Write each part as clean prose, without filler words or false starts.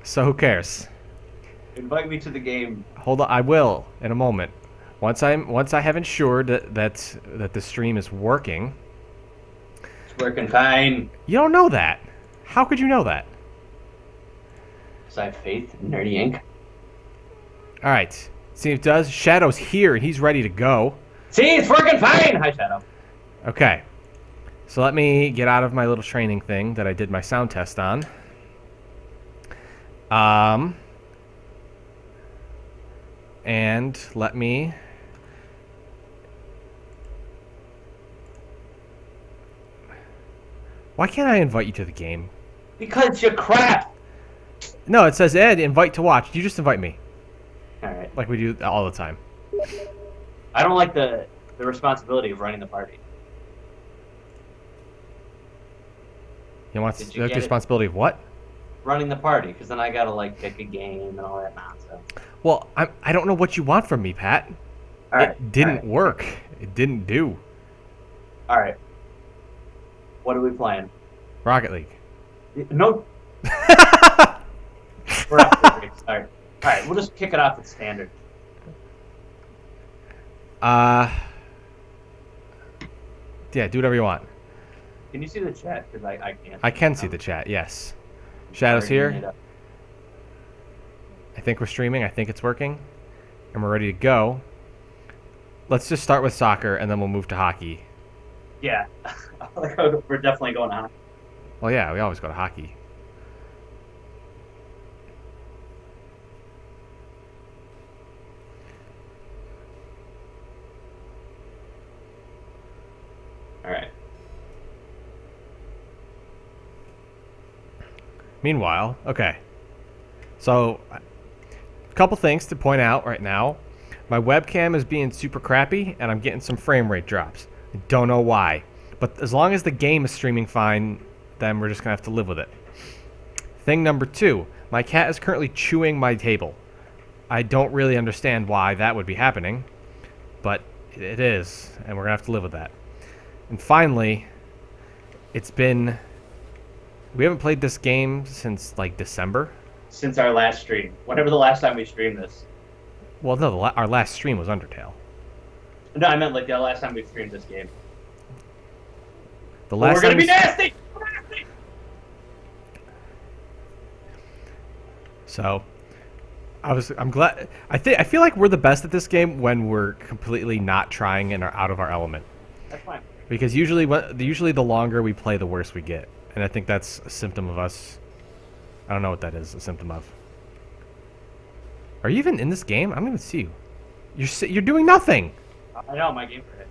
So who cares? Invite me to the game. Hold on, I will in a moment. Once I have ensured that the stream is working. It's working fine. You don't know that. How could you know that? Because I have faith in Nerdy Inc. All right. See if it does. Shadow's here and he's ready to go. See, it's working fine. Hi, Shadow. Okay. So let me get out of my little training thing that I did my sound test on. And let me... Why can't I invite you to the game? Because you're crap. No, it says, Ed, invite to watch. You just invite me. All right. Like we do all the time. I don't like the responsibility of running the party. You want Did you the get it? responsibility of what? Running the party, because then I gotta like pick a game and all that nonsense. Well, I don't know what you want from me, Pat. All right. It didn't all right, work. It didn't do. All right. What are we playing? Rocket League. No. We're off to a great start. All right, we'll just kick it off with standard. Yeah, do whatever you want. Can you see the chat? Because I can't. I can see the chat, yes. Shadow's here. I think we're streaming. I think it's working. And we're ready to go. Let's just start with soccer, and then we'll move to hockey. Yeah. We're definitely going on. Well, yeah, we always go to hockey. All right. Meanwhile, okay. So, a couple things to point out right now. My webcam is being super crappy, and I'm getting some frame rate drops. I don't know why. But as long as the game is streaming fine, then we're just going to have to live with it. Thing number 2. My cat is currently chewing my table. I don't really understand why that would be happening, but it is, and we're going to have to live with that. And finally, it's been... We haven't played this game since, like, December. Since our last stream. Whenever the last time we streamed this. Well, no, our last stream was Undertale. No, I meant like the last time we streamed this game. The last we're gonna time be nasty! So, I'm glad. I feel like we're the best at this game when we're completely not trying and are out of our element. That's fine. Because usually the longer we play, the worse we get, and I think that's a symptom of us. I don't know what that is a symptom of. Are you even in this game? I don't even see you. You're doing nothing. I know my game crashed.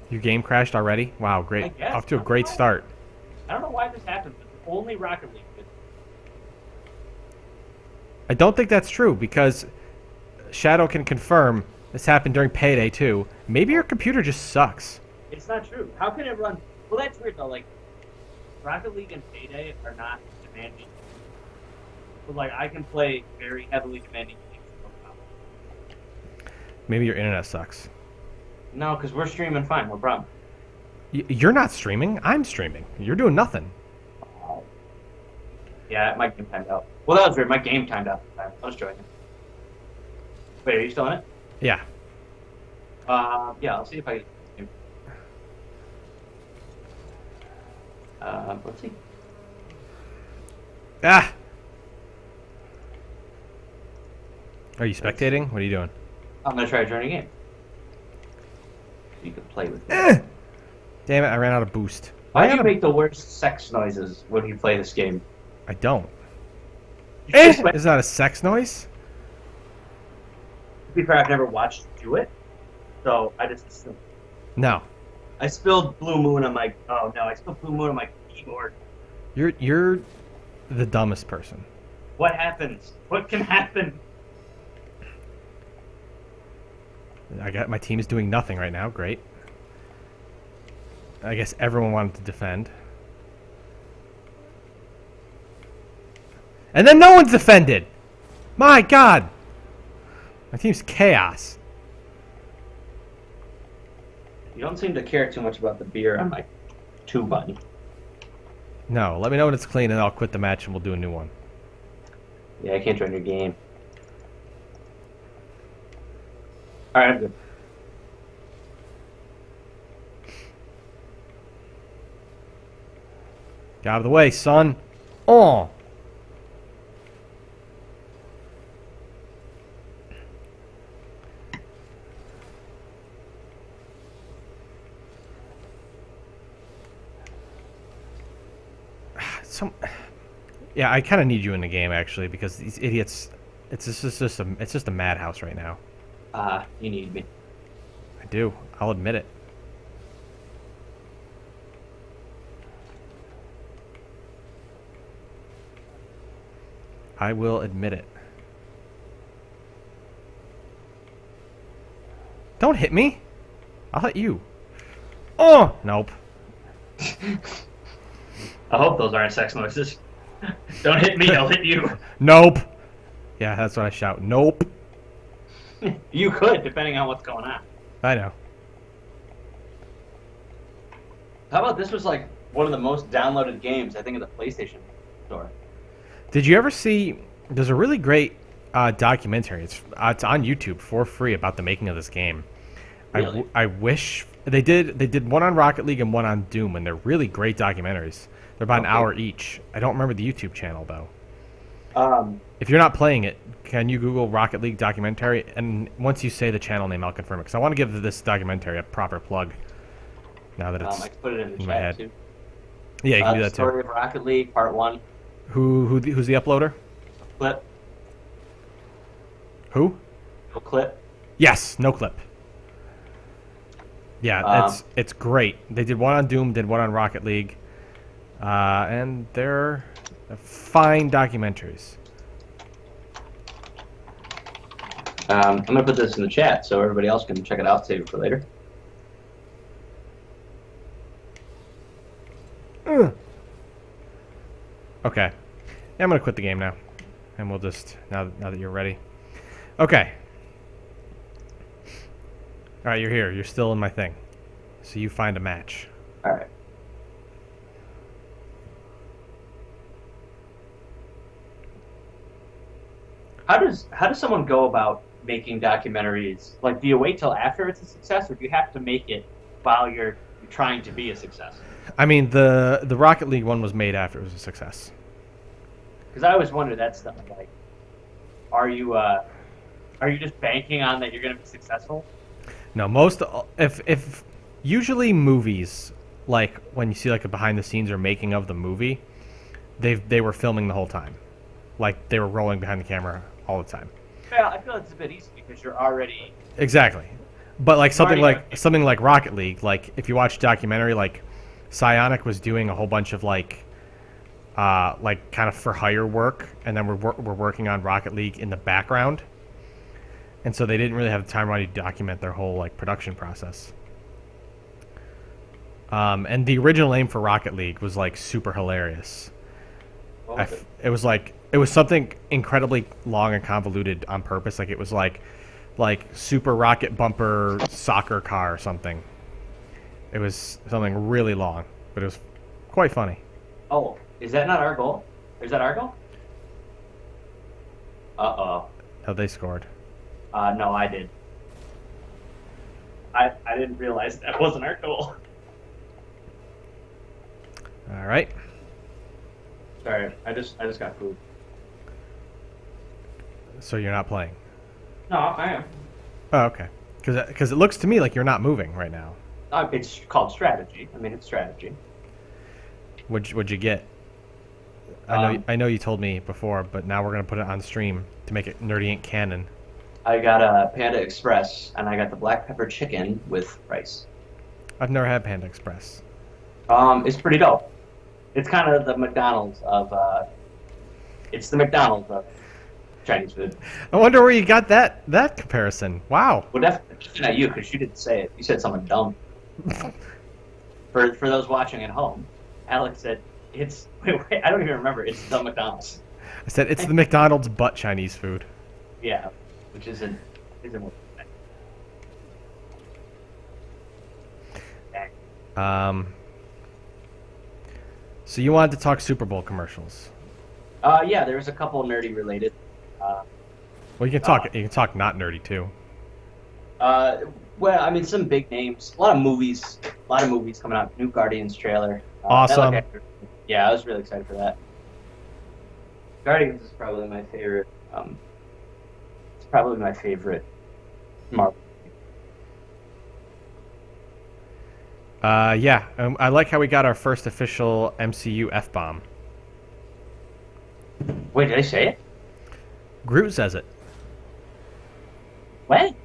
Your game crashed already? Wow, great. I guess. Off to a great start. I don't know why this happened, but only Rocket League did. I don't think that's true because Shadow can confirm this happened during Payday too. Maybe your computer just sucks. It's not true. How can it run? Well, that's weird though. Like, Rocket League and Payday are not demanding. But like, I can play very heavily demanding games. No problem. Maybe your internet sucks. No, because we're streaming fine. No problem. You're not streaming. I'm streaming. You're doing nothing. Yeah, my game timed out. Well, that was weird. My game timed out. I was joining. Wait, are you still in it? Yeah. Yeah, I'll see if I can. Let's see. Ah! Are you spectating? What are you doing? I'm gonna try to join a game. You can play with me. Damn it, I ran out of boost. Why do you make the worst sex noises when you play this game? I don't. You just went- Is that a sex noise? To be fair, I've never watched you do it, so I just assumed. No. I spilled Blue Moon on my. Oh no, I spilled Blue Moon on my keyboard. You're the dumbest person. What happens? What can happen? My team is doing nothing right now. Great. I guess everyone wanted to defend. And then no one's defended! My god! My team's chaos. You don't seem to care too much about the beer on my 2 button. No, let me know when it's clean and I'll quit the match and we'll do a new one. Yeah, I can't join your game. All right, I'm good. Get out of the way, son. Oh. Yeah, I kind of need you in the game actually because these idiots. It's just a madhouse right now. You need me. I do. I'll admit it. I will admit it. Don't hit me. I'll hit you. Oh, nope. I hope those aren't sex noises. Don't hit me, I'll hit you. Nope. Yeah, that's what I shout. Nope. You could, depending on what's going on. I know. How about this was like one of the most downloaded games, I think, of the PlayStation Store. Did you ever see? There's a really great documentary. It's on YouTube for free about the making of this game. Really? I wish they did. They did one on Rocket League and one on Doom, and they're really great documentaries. They're about an hour each. I don't remember the YouTube channel though. If you're not playing it, can you Google Rocket League documentary? And once you say the channel name, I'll confirm it. Because I want to give this documentary a proper plug. Now that it's I can put it in the my chat head. too. Yeah, you can do The that too. Story of Rocket League, Part 1. Who's the uploader? Clip. Who? No clip. Yes, no clip. Yeah, it's great. They did one on Doom, did one on Rocket League, and they're fine documentaries. I'm going to put this in the chat so everybody else can check it out, save it for later. Okay. Yeah, I'm gonna quit the game now, and we'll just now that you're ready. Okay. All right, you're here. You're still in my thing. So you find a match. All right. How does someone go about making documentaries? Like, do you wait till after it's a success, or do you have to make it while you're trying to be a success? I mean, the Rocket League one was made after it was a success. Because I always wonder that stuff. Like, are you just banking on that you're going to be successful? No, if usually movies, like when you see like a behind the scenes or making of the movie, they were filming the whole time, like they were rolling behind the camera all the time. Yeah, I feel it's a bit easy because you're already. Exactly, but like something Already- something like Rocket League, like if you watch a documentary, like Psionic was doing a whole bunch of like kind of for hire work, and then we're working on Rocket League in the background. And so they didn't really have the time to document their whole like production process. And the original name for Rocket League was like super hilarious. It was something incredibly long and convoluted on purpose. Like it was like Super Rocket Bumper Soccer Car or something. It was something really long, but it was quite funny. Oh, is that not our goal? Is that our goal? Uh-oh. How they scored. No, I did. I didn't realize that wasn't our goal. All right. Sorry, I just got food. So you're not playing. No, I am. Oh, okay. Because it looks to me like you're not moving right now. It's called strategy. I mean, it's strategy. What'd you get? I know you told me before, but now we're gonna put it on stream to make it Nerdy Inc. canon. I got a Panda Express, and I got the black pepper chicken with rice. I've never had Panda Express. It's pretty dope. It's kind of the McDonald's of. It's the McDonald's of Chinese food. I wonder where you got that comparison. Wow. Well, definitely not you, because you didn't say it. You said something dumb. For those watching at home, Alex said it's. Wait, I don't even remember. It's the McDonald's. I said it's the McDonald's but Chinese food. Yeah, which isn't what. So you wanted to talk Super Bowl commercials. Yeah, there's a couple nerdy related. Uh, Well, you can talk. You can talk not nerdy too. uh, well, I mean, some big names, a lot of movies coming out. New Guardians trailer. That looked Awesome. yeah, I was really excited for that. Guardians is probably my favorite. It's probably my favorite Marvel. Yeah. I like how we got our first official MCU f bomb. Wait, did I say it? Groot says it. When?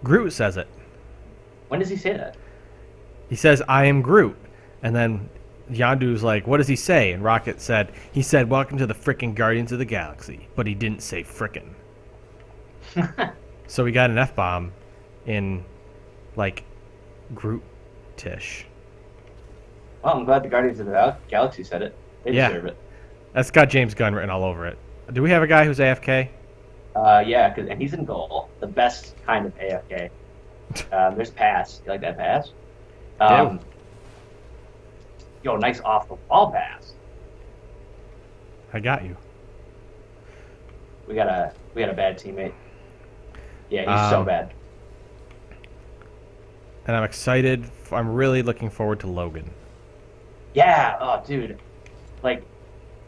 Groot says it. When does he say that? He says, "I am Groot," and then Yondu's like, "What does he say?" And Rocket said, "He said, welcome to the frickin' Guardians of the Galaxy," but he didn't say frickin'. So we got an f bomb in like Groot-ish. Well, I'm glad the Guardians of the Galaxy said it. They Yeah. deserve it. That's got James Gunn written all over it. Do we have a guy who's AFK? Yeah, and he's in goal. The best kind of AFK. There's pass. You like that pass? Yeah. Yo, nice off the wall pass. I got you. We got a bad teammate. Yeah, he's so bad. And I'm excited. I'm really looking forward to Logan. Yeah. Oh, dude. Like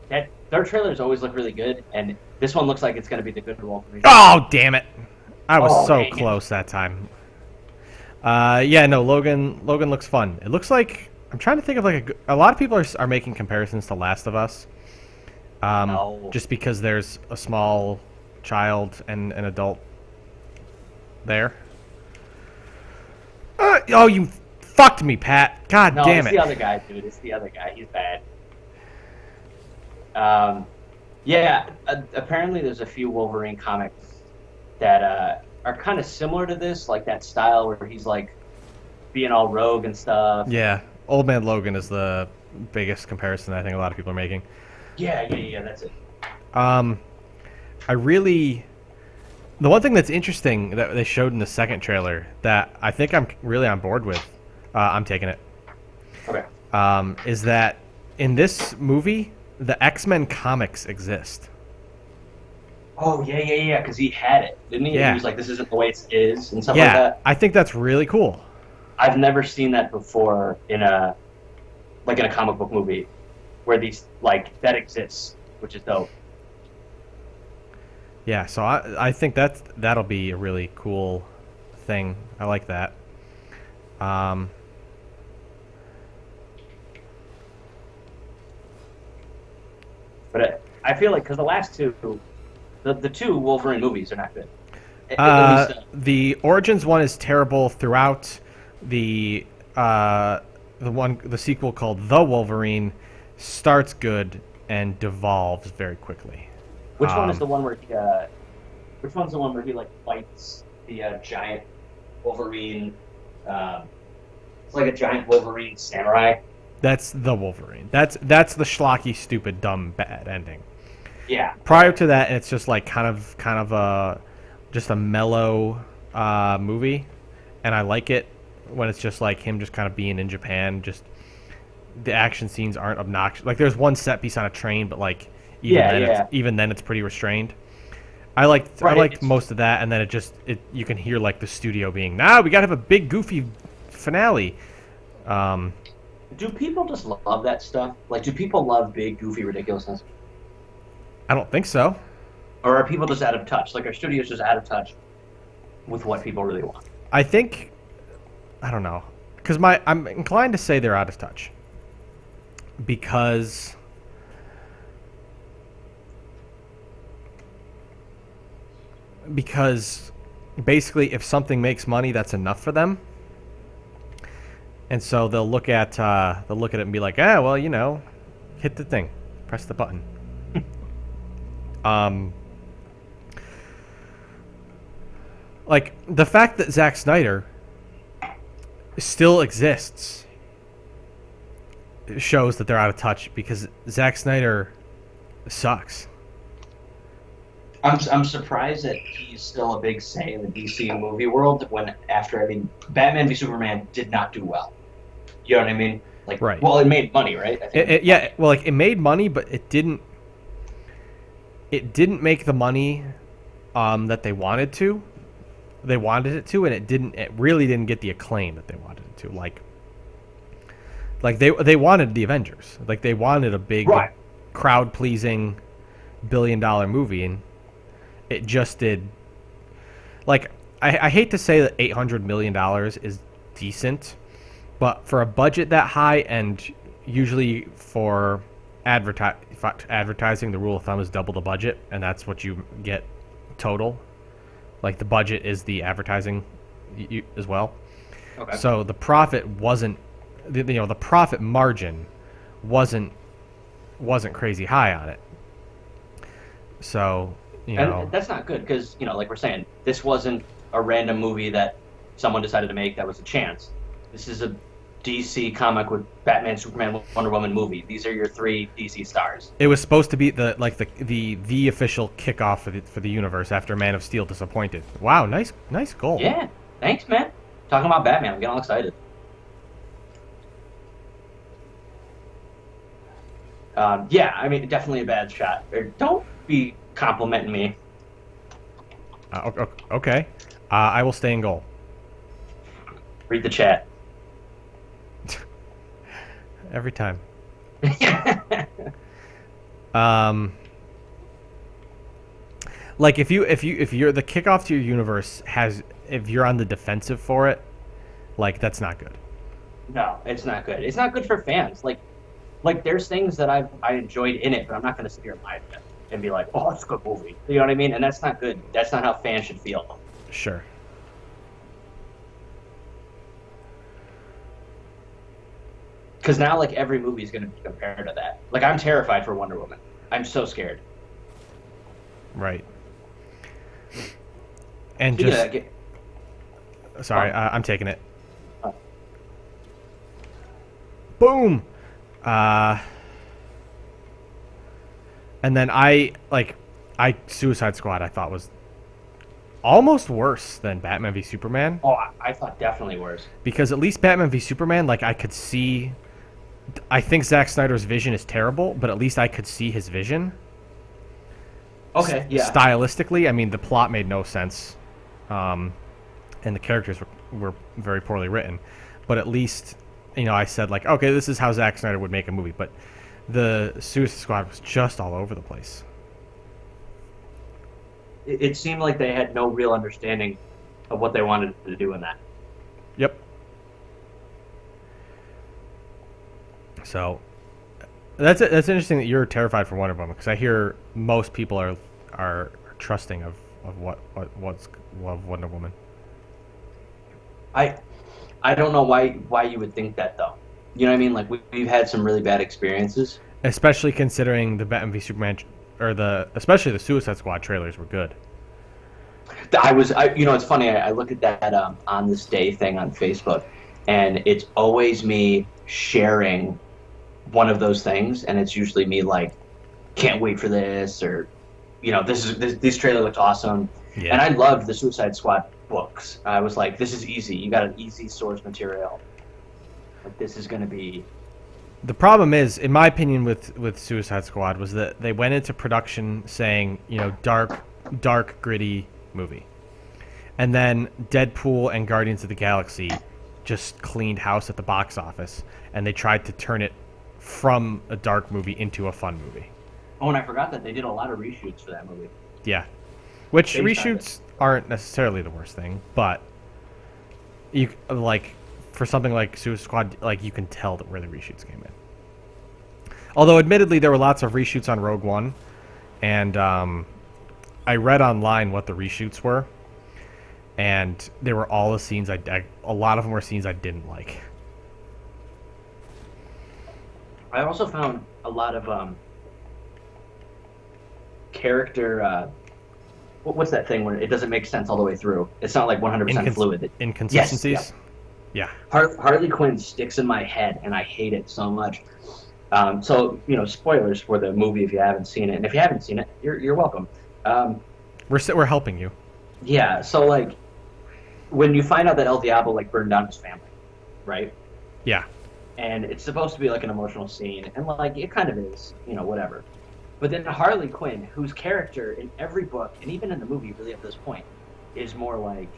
that. Their trailers always look really good, and this one looks like it's gonna be the good Wolverine. Oh, damn it. I was Oh, so dang it. close that time. Yeah, no, Logan looks fun. It looks like, I'm trying to think of like a lot of people are making comparisons to Last of Us. No. Just because there's a small child and an adult there. Oh, you fucked me, Pat. God No, damn it's it. the other guy, dude. It's the other guy. He's bad. Yeah. Apparently, there's a few Wolverine comics that are kind of similar to this, like that style where he's like being all rogue and stuff. Yeah, Old Man Logan is the biggest comparison I think a lot of people are making. Yeah. That's it. I really, the one thing that's interesting that they showed in the second trailer that I think I'm really on board with, I'm taking it, Okay. is that in this movie, the X-Men comics exist. Oh yeah. Because he had it, didn't he? Yeah. He was like, "This isn't the way it is," and stuff like Yeah, that. I think that's really cool. I've never seen that before in a comic book movie where these like that exists, which is dope. Yeah, so I think that'll be a really cool thing. I like that. But I feel like because the last two, the two Wolverine movies are not good. The Origins one is terrible throughout. The sequel called The Wolverine starts good and devolves very quickly. Which one is the one where he? Which one's the one where he like fights the giant Wolverine? It's like a giant Wolverine samurai. That's The Wolverine. That's the schlocky, stupid, dumb, bad ending. Yeah. Prior to that, it's just like kind of a just a mellow movie, and I like it when it's just like him just kind of being in Japan. Just the action scenes aren't obnoxious. Like there's one set piece on a train, but like even then it's pretty restrained. I liked most of that, and then it you can hear like the studio being, we gotta have a big goofy finale. Do people just love that stuff? Like, do people love big goofy ridiculousness, I don't think so. or are people just out of touch? Like, are studios just out of touch with what people really want? I think, I don't know, because I'm inclined to say they're out of touch because basically if something makes money, that's enough for them, and so they'll look at it and be like, well, hit the thing, press the button. Like the fact that Zack Snyder still exists shows that they're out of touch because Zack Snyder sucks. I'm surprised that he's still a big say in the DC movie world when Batman v Superman did not do well. You know what I mean? Like, Right. Well, it made money, right? I think. Well, like it made money, but it didn't. it didn't make the money that they wanted to. They wanted it to, and it didn't. It really didn't get the acclaim that they wanted it to. Like they wanted the Avengers. Like they wanted a big, Right. crowd pleasing, $1 billion movie, and it just did. Like I hate to say that $800 million is decent, but for a budget that high, and usually for advertising, the rule of thumb is double the budget, and that's what you get total. Like the budget is the advertising as well. Okay. So the profit wasn't, the profit margin wasn't crazy high on it. So And that's not good because, like we're saying, this wasn't a random movie that someone decided to make that was a chance. This is a DC comic with Batman, Superman, Wonder Woman movie. These are your 3 DC stars. it was supposed to be the official kickoff for the universe after Man of Steel disappointed. Wow, nice goal. Yeah, thanks, man. Talking about Batman, I'm getting all excited. Yeah, I mean, definitely a bad shot. Don't be complimenting me. Okay. I will stay in goal. Read the chat. Every time. Like if you're the kickoff to your universe if you're on the defensive for it, like that's not good. No, it's not good. It's not good for fans. Like there's things that I enjoyed in it, but I'm not going to sit here and lie to it and be like, oh, it's a good movie. You know what I mean? And that's not good. That's not how fans should feel. Sure. Because now, like, every movie is going to be compared to that. Like, I'm terrified for Wonder Woman. I'm so scared. Right. And Speaking just of that, sorry, I'm taking it. Oh. Boom. And then Suicide Squad I thought was almost worse than Batman v Superman, oh, I thought definitely worse. because at least Batman v Superman, like I could see. I think Zack Snyder's vision is terrible, but at least I could see his vision. Okay, yeah. Stylistically, I mean, the plot made no sense, and the characters were very poorly written. But at least, I said like, okay, this is how Zack Snyder would make a movie. But the Suicide Squad was just all over the place. It seemed like they had no real understanding of what they wanted to do in that. Yep. So that's interesting that you're terrified for Wonder Woman, because I hear most people are trusting of what's Wonder Woman. I don't know why you would think that though. You know what I mean? Like we've had some really bad experiences. Especially considering the Batman v Superman, or especially the Suicide Squad trailers were good. It's funny. I look at that on this day thing on Facebook, and it's always me sharing one of those things, and it's usually me like, can't wait for this, or this trailer looked awesome. Yeah. And I loved the Suicide Squad books. I was like, this is easy. You got an easy source material. Like this is gonna be. The problem is, in my opinion, with Suicide Squad, was that they went into production saying, dark, gritty movie. And then Deadpool and Guardians of the Galaxy just cleaned house at the box office, and they tried to turn it from a dark movie into a fun movie. Oh, and I forgot that they did a lot of reshoots for that movie. Yeah. Which Based on reshoots aren't necessarily the worst thing, but for something like Suicide Squad, like you can tell where the reshoots came in. Although admittedly there were lots of reshoots on Rogue One, and I read online what the reshoots were, and they were all the scenes a lot of them were scenes I didn't like. I also found a lot of character. What's that thing where it doesn't make sense all the way through? It's not like 100% fluid. Inconsistencies. Yes, yeah. Harley Quinn sticks in my head, and I hate it so much. So spoilers for the movie if you haven't seen it, and if you haven't seen it, you're welcome. We're helping you. Yeah. So like, when you find out that El Diablo like burned down his family, right? Yeah. And it's supposed to be like an emotional scene, and like it kind of is, whatever. But then Harley Quinn, whose character in every book and even in the movie, really at this point, is more like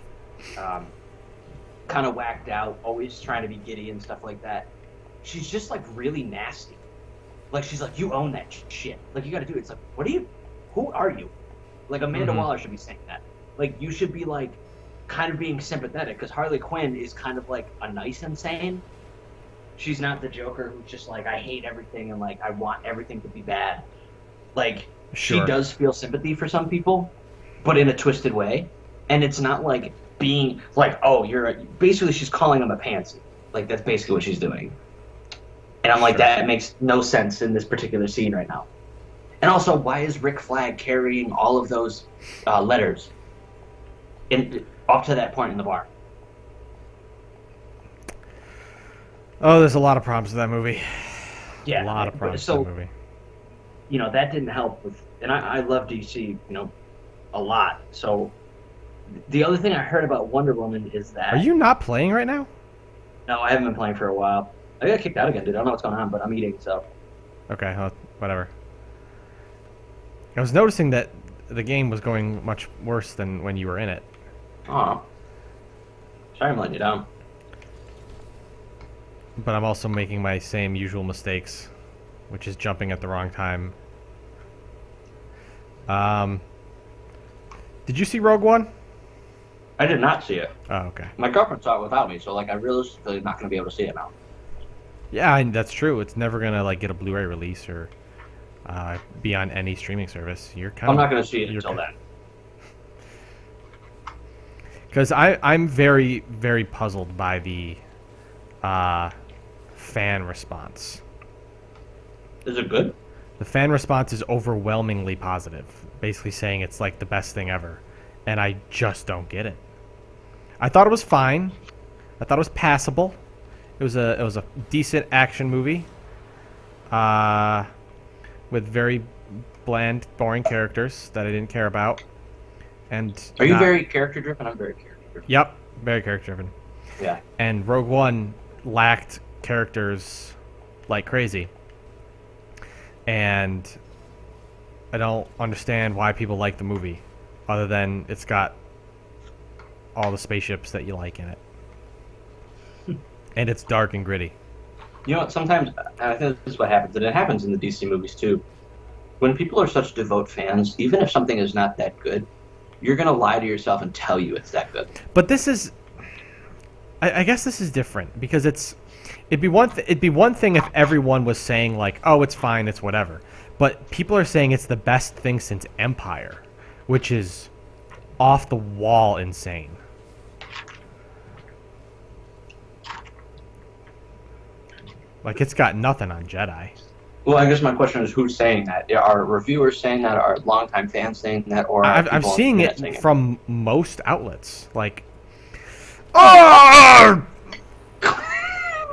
kind of whacked out, always trying to be giddy and stuff like that. She's just like really nasty. Like she's like, you own that shit. Like you got to do it. It's like, what are you? Who are you? Like Amanda Waller should be saying that. Like you should be like kind of being sympathetic because Harley Quinn is kind of like a nice insane. She's not the Joker who's just like I hate everything and like I want everything to be bad. Like Sure. she does feel sympathy for some people, but in a twisted way. And it's not like being like, oh, basically she's calling him a pansy. Like that's basically what she's doing. And I'm like, that makes no sense in this particular scene right now. And also, why is Rick Flag carrying all of those letters up to that point in the bar? Oh, there's a lot of problems with that movie. Yeah, A lot of problems so, with that movie. You know, that didn't help with, and I love DC, you know, a lot. So the other thing I heard about Wonder Woman is that Are you not playing right now? no, I haven't been playing for a while. I got kicked out again, dude. I don't know what's going on, but I'm eating, so. Okay, well, whatever. I was noticing that the game was going much worse than when you were in it. Oh. Sorry I'm letting you down. But I'm also making my same usual mistakes, which is jumping at the wrong time. Did you see Rogue One? I did not see it. Oh, okay. My girlfriend saw it without me, so like I realistically not going to be able to see it now. Yeah, that's true. It's never gonna like get a Blu-ray release or be on any streaming service. You're kind I'm of not going to see it until then. because I'm very very puzzled by the fan response. Is it good? The fan response is overwhelmingly positive, basically saying it's like the best thing ever, and I just don't get it. I thought it was fine. I thought it was passable. It was a decent action movie, with very bland, boring characters that I didn't care about. And Are you very character driven? I'm very character driven. Yep, very character driven. Yeah. And Rogue One lacked characters like crazy. And I don't understand why people like the movie, other than it's got all the spaceships that you like in it. And it's dark and gritty. You know what? Sometimes I think this is what happens, and it happens in the DC movies too. When people are such devout fans, even if something is not that good, you're gonna lie to yourself and tell you it's that good. But this is, I guess this is different because it'd be one thing if everyone was saying like, oh, it's fine, it's whatever. But people are saying it's the best thing since Empire, which is off the wall insane. Like it's got nothing on Jedi. Well, I guess my question is, who's saying that? Are reviewers saying that? Are longtime fans saying that? Or are I'm people on seeing the it internet saying from most outlets. Like, oh!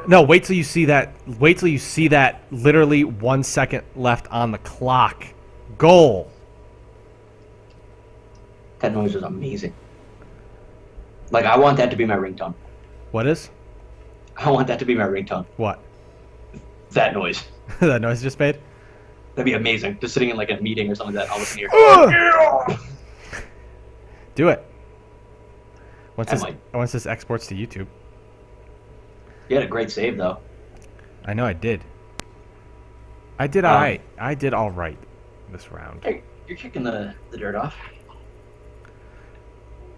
No, wait till you see that. Wait till you see that. Literally 1 second left on the clock. Goal. That noise is amazing. Like, I want that to be my ringtone. What is? I want that to be my ringtone. What? That noise. That noise just made? That'd be amazing. Just sitting in like a meeting or something like that. I'll listen to your. Do it. Once I this, might. once this exports to YouTube. You had a great save though. I know I did. I did all right. I did all right this round. Hey, you're kicking the dirt off.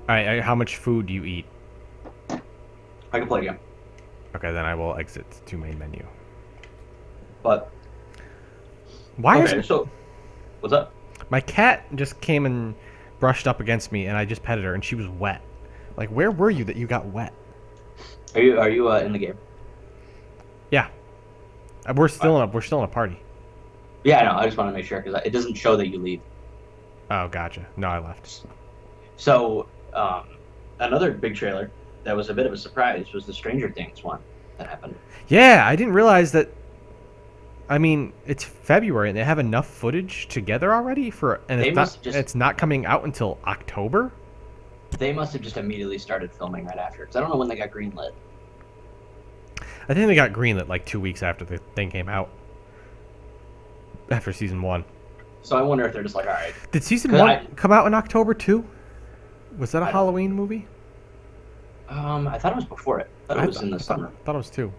All right. How much food do you eat? I can play again. Okay, then I will exit to main menu. But Why okay, is so what's up? my cat just came and brushed up against me, and I just petted her, and she was wet. Like, where were you that you got wet? Are you in the game? Yeah, we're still in a party. Yeah, I know. I just want to make sure because it doesn't show that you leave. Oh, gotcha. No, I left. So another big trailer that was a bit of a surprise was the Stranger Things one that happened. Yeah, I didn't realize that. I mean, it's February, and they have enough footage together already for, and it's not coming out until October. They must have just immediately started filming right after because I don't know when they got greenlit. I think they got greenlit like 2 weeks after the thing came out. After season 1. So I wonder if they're just like, all right. Did season 'Cause one come out in October too? Was that a I don't- Halloween movie? I thought it was before it. I thought it was in the summer. Thought it was two.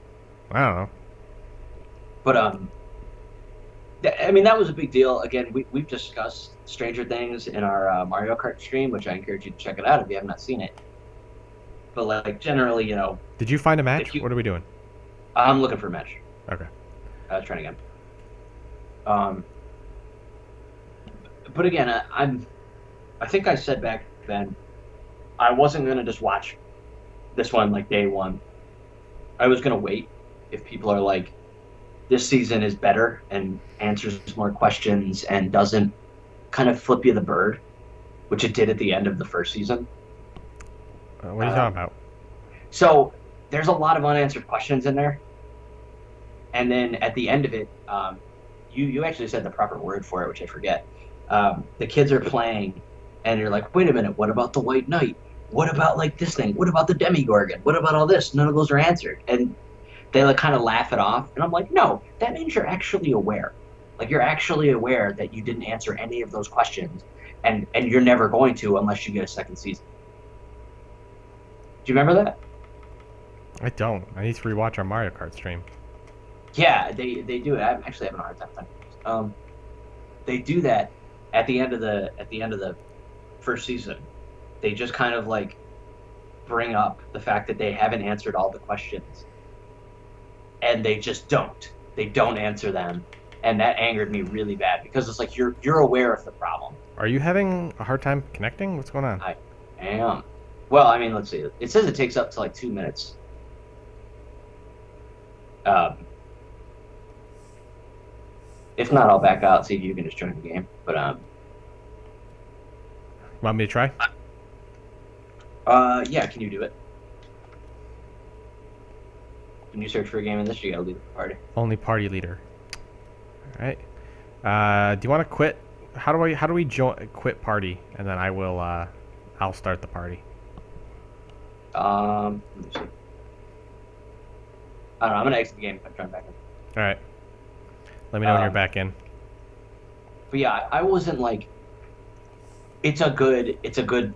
I don't know. But I mean, that was a big deal. Again, we've discussed Stranger Things in our Mario Kart stream, which I encourage you to check it out if you have not seen it. But like generally, you know, Did you find a match? If you- What are we doing? I'm looking for a match. Okay. Trying again. But again, I think I said back then, I wasn't gonna just watch this one like day one. I was gonna wait if people are like, this season is better and answers more questions and doesn't kind of flip you the bird, which it did at the end of the first season. What are you talking about? So there's a lot of unanswered questions in there, and then at the end of it, you actually said the proper word for it, which I forget. The kids are playing, and you're like, wait a minute, what about the White Knight? What about like this thing? What about the Demigorgon? What about all this? None of those are answered, and they like kind of laugh it off, and I'm like, no, that means you're actually aware. Like you're actually aware that you didn't answer any of those questions, and you're never going to unless you get a second season. Do you remember that? I don't. I need to rewatch our Mario Kart stream. Yeah, they do it. I'm actually having a hard time finding it. They do that at the end of the first season. They just kind of like bring up the fact that they haven't answered all the questions, and they just don't. They don't answer them, and that angered me really bad because it's like you're aware of the problem. Are you having a hard time connecting? What's going on? I am. Well, I mean, let's see. It says it takes up to like 2 minutes. If not, I'll back out, see if you can just join the game. But Want me to try? yeah, can you do it? When you search for a game in this, you gotta leave the party. Only party leader. All right. Do you want to quit? How do we join quit party, and then I'll start the party. Let me see. I don't know. I'm gonna exit the game. I'm trying back in. All right. Let me know when you're back in. But yeah, I wasn't like. It's a good series.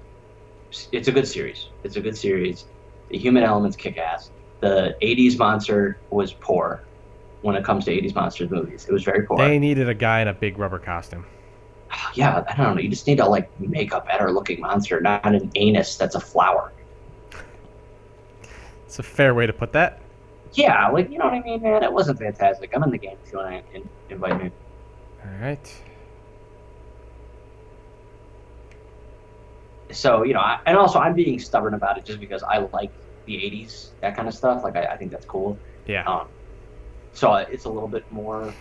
It's a good series. The human elements kick ass. The 80s monster was poor when it comes to 80s monsters movies. It was very poor. They needed a guy in a big rubber costume. Yeah, I don't know. You just need to like make a better looking monster, not an anus that's a flower. It's a fair way to put that. Yeah, like you know what I mean, man. It wasn't fantastic. I'm in the game if you want to invite me. All right. So you know, and also I'm being stubborn about it just because I like the 80s, that kind of stuff. Like I think that's cool. Yeah. So it's a little bit more.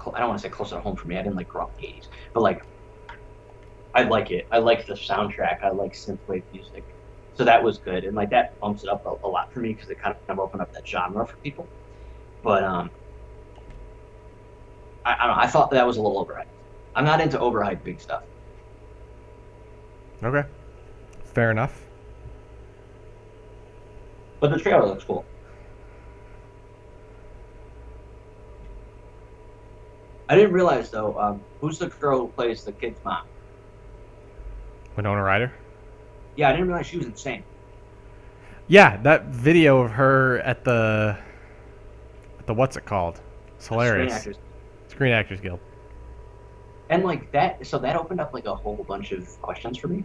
I don't want to say closer to home for me. I didn't like grow up in the 80s, but like I like it. I like the soundtrack. I like synthwave music. So that was good, and like that bumps it up a lot for me because it kind of opened up that genre for people. But I don't know. I thought that was a little overhyped. I'm not into overhyped big stuff. Okay. Fair enough. But the trailer looks cool. I didn't realize though. Who's the girl who plays the kid's mom? Winona Ryder. Yeah, I didn't realize she was insane. Yeah, that video of her at the what's it called? It's hilarious. Screen Actors. Screen Actors Guild. And like that, so that opened up like a whole bunch of questions for me,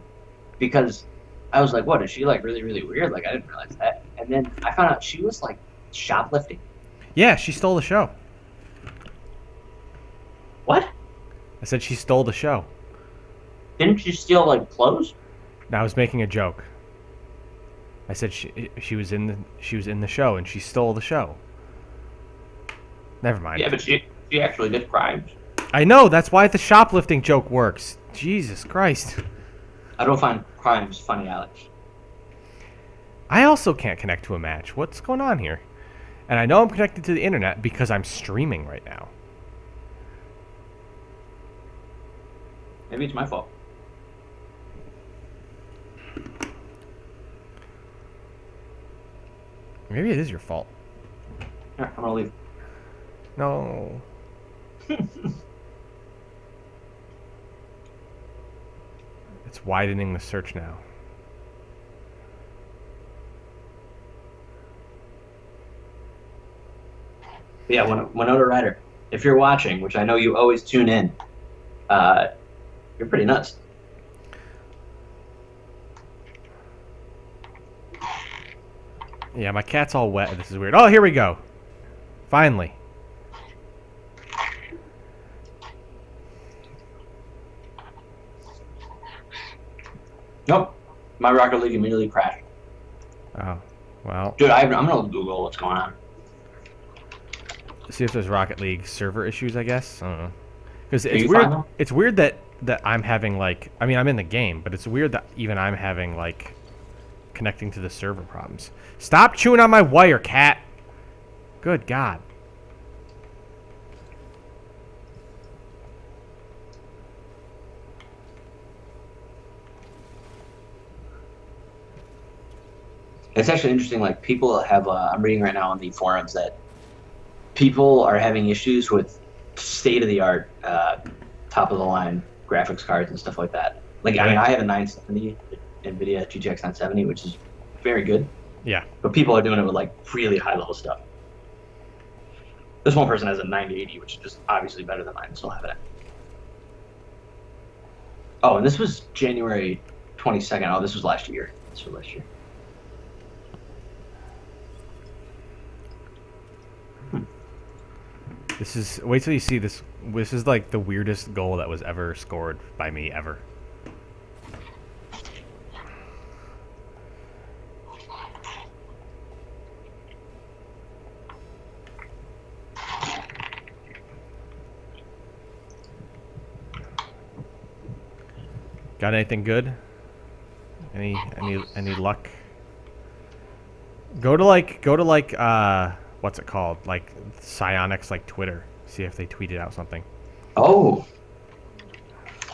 because I was like, "What is she like? Really, really weird?" Like I didn't realize that, and then I found out she was like shoplifting. Yeah, she stole the show. What? I said she stole the show. Didn't she steal like clothes? Now I was making a joke. I said she was in the show and she stole the show. Never mind. Yeah, but she actually did crimes. I know, that's why the shoplifting joke works. Jesus Christ. I don't find crimes funny, Alex. I also can't connect to a match. What's going on here? And I know I'm connected to the internet because I'm streaming right now. Maybe it's my fault. Maybe it is your fault. Here, I'm gonna leave. No. It's widening the search now. Yeah, Winona Ryder. If you're watching, which I know you always tune in, you're pretty nuts. Yeah, my cat's all wet. This is weird. Oh, here we go. Finally. Nope. My Rocket League immediately crashed. Oh, well. Dude, I'm gonna Google what's going on. See if there's Rocket League server issues, I guess. I don't know. Because Can it's you weird. find them? It's weird that I'm having like. I mean, I'm in the game, but it's weird that even I'm having like connecting to the server problems. Stop chewing on my wire, cat. Good God. It's actually interesting. Like people have, I'm reading right now on the forums that people are having issues with state of the art, top of the line graphics cards and stuff like that. Like I mean, I have a 970 NVIDIA GTX 970, which is very good. Yeah. But people are doing it with like really high level stuff. This one person has a 980, which is just obviously better than mine. Still having it. Oh, and this was January 22nd. Oh, this was last year. This was last year. This is. Wait till you see this. This is like the weirdest goal that was ever scored by me ever. Got anything good? Any luck? Go to like what's it called? Like Psionics, like Twitter. See if they tweeted out something. Oh.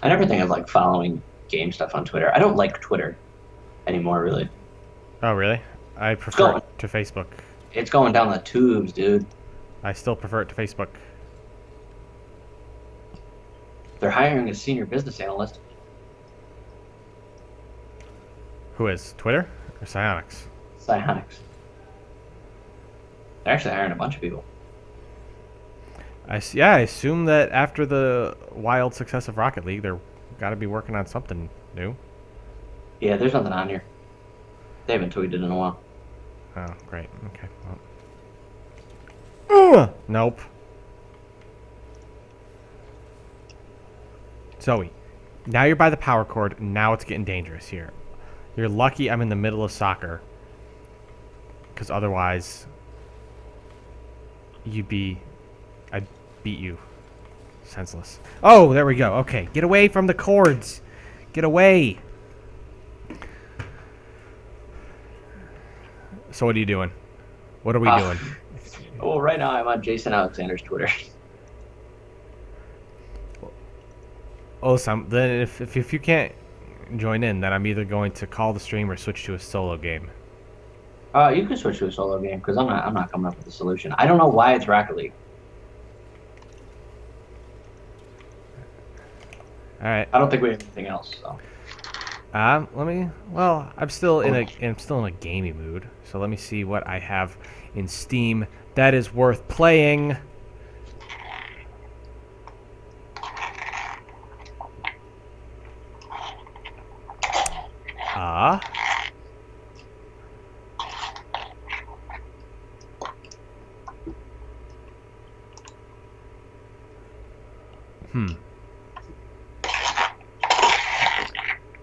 I never think of like following game stuff on Twitter. I don't like Twitter anymore, really. Oh really? I prefer Go. it to Facebook. It's going down the tubes, dude. I still prefer it to Facebook. They're hiring a senior business analyst. Who is? Twitter or Psionics? Psionics. They're actually hiring a bunch of people. I assume that after the wild success of Rocket League, they're got to be working on something new. Yeah, there's nothing on here. They haven't tweeted in a while. Oh, great. Okay. Well. Nope. Zoe, now you're by the power cord. Now it's getting dangerous here. You're lucky I'm in the middle of soccer. Because otherwise, I'd beat you. Senseless. Oh, there we go. Okay, get away from the cords. Get away. So what are you doing? What are we doing? Well, right now I'm on Jason Alexander's Twitter. Oh, then if you can't join in, then I'm either going to call the stream or switch to a solo game. You can switch to a solo game because I'm not coming up with a solution. I don't know why it's Rocket League. All right. I don't think we have anything else. So. Well, I'm still in a gamey mood. So let me see what I have in Steam that is worth playing.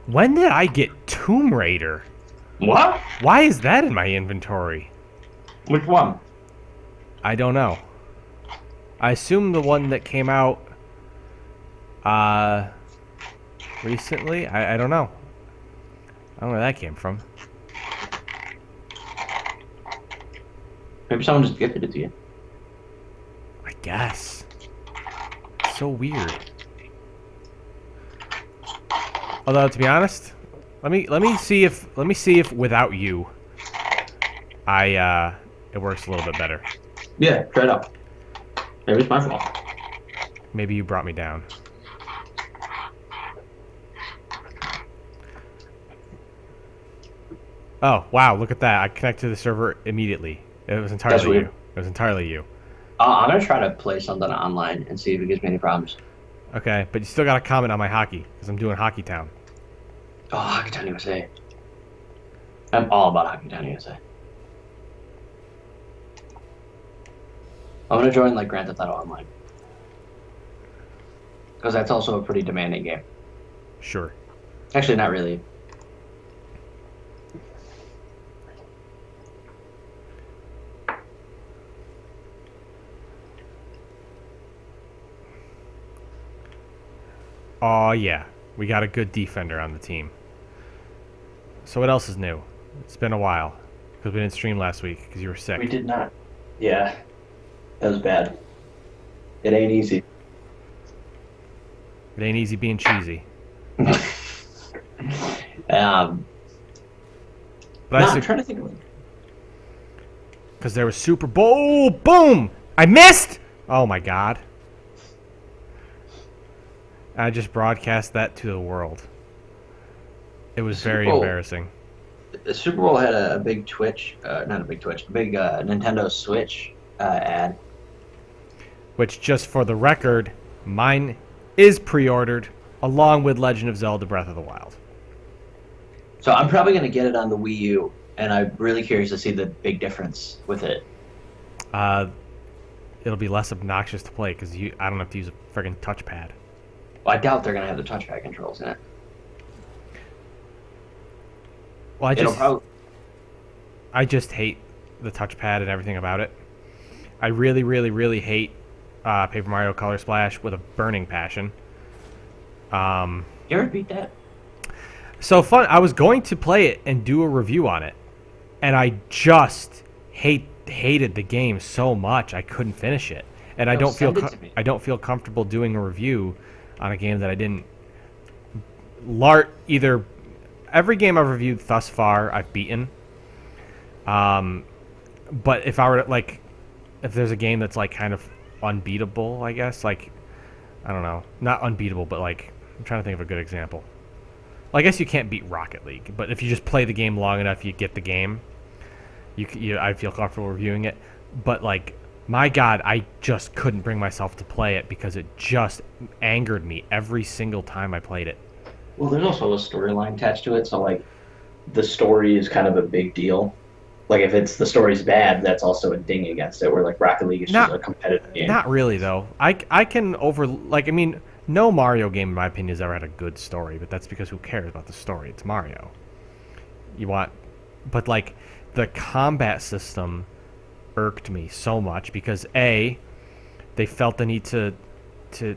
When did I get Tomb Raider? What? Why is that in my inventory? Which one? I don't know. I assume the one that came out recently. I don't know. I don't know where that came from. Maybe someone just gifted it to you. I guess. So weird. Although to be honest, let me see if without you, it works a little bit better. Yeah, try it out. Maybe it's my fault. Maybe you brought me down. Oh, wow, look at that. I connected to the server immediately. It was That's entirely weird. you. It was entirely you. I'm gonna try to play something online and see if it gives me any problems. Okay, but you still got to comment on my hockey because I'm doing Hockey Town. Oh, Hockeytown USA. I'm all about Hockeytown USA. I'm gonna join like Grand Theft Auto Online because that's also a pretty demanding game. Sure. Actually, not really. Oh, yeah. We got a good defender on the team. So what else is new? It's been a while because we didn't stream last week because you were sick. We did not. Yeah, that was bad. It ain't easy. It ain't easy being cheesy. um, But I'm trying to think of it. because there was Super Bowl. Boom! I missed! Oh, my God. I just broadcast that to the world. It was very Super Bowl. embarrassing. The Super Bowl had a big Twitch, not a big Twitch, a big Nintendo Switch ad. Which, just for the record, mine is pre-ordered along with Legend of Zelda Breath of the Wild. So I'm probably going to get it on the Wii U, and I'm really curious to see the big difference with it. It'll be less obnoxious to play because I don't have to use a friggin' touchpad. Well, I doubt they're going to have the touchpad controls in it. Well, It'll I just hate the touchpad and everything about it. I really, really, really hate Paper Mario Color Splash with a burning passion. You ever beat that? So fun. I was going to play it and do a review on it, and I just hated the game so much I couldn't finish it. And I No, don't feel send it to me. I don't feel comfortable doing a review on a game that I didn't either. Every game I've reviewed thus far, I've beaten. But if I were to, if there's a game that's like kind of unbeatable, I guess, like, I don't know, not unbeatable, but like, I'm trying to think of a good example. Well, I guess you can't beat Rocket League, but if you just play the game long enough, you get the game. I feel comfortable reviewing it. But like, my God, I just couldn't bring myself to play it because it just angered me every single time I played it. Well, there's also a storyline attached to it, so like the story is kind of a big deal. Like if the story's bad, that's also a ding against it. Where like Rocket League is just a competitive game. Not really though. I can no Mario game in my opinion has ever had a good story, but that's because who cares about the story? It's Mario. But like the combat system irked me so much because they felt the need to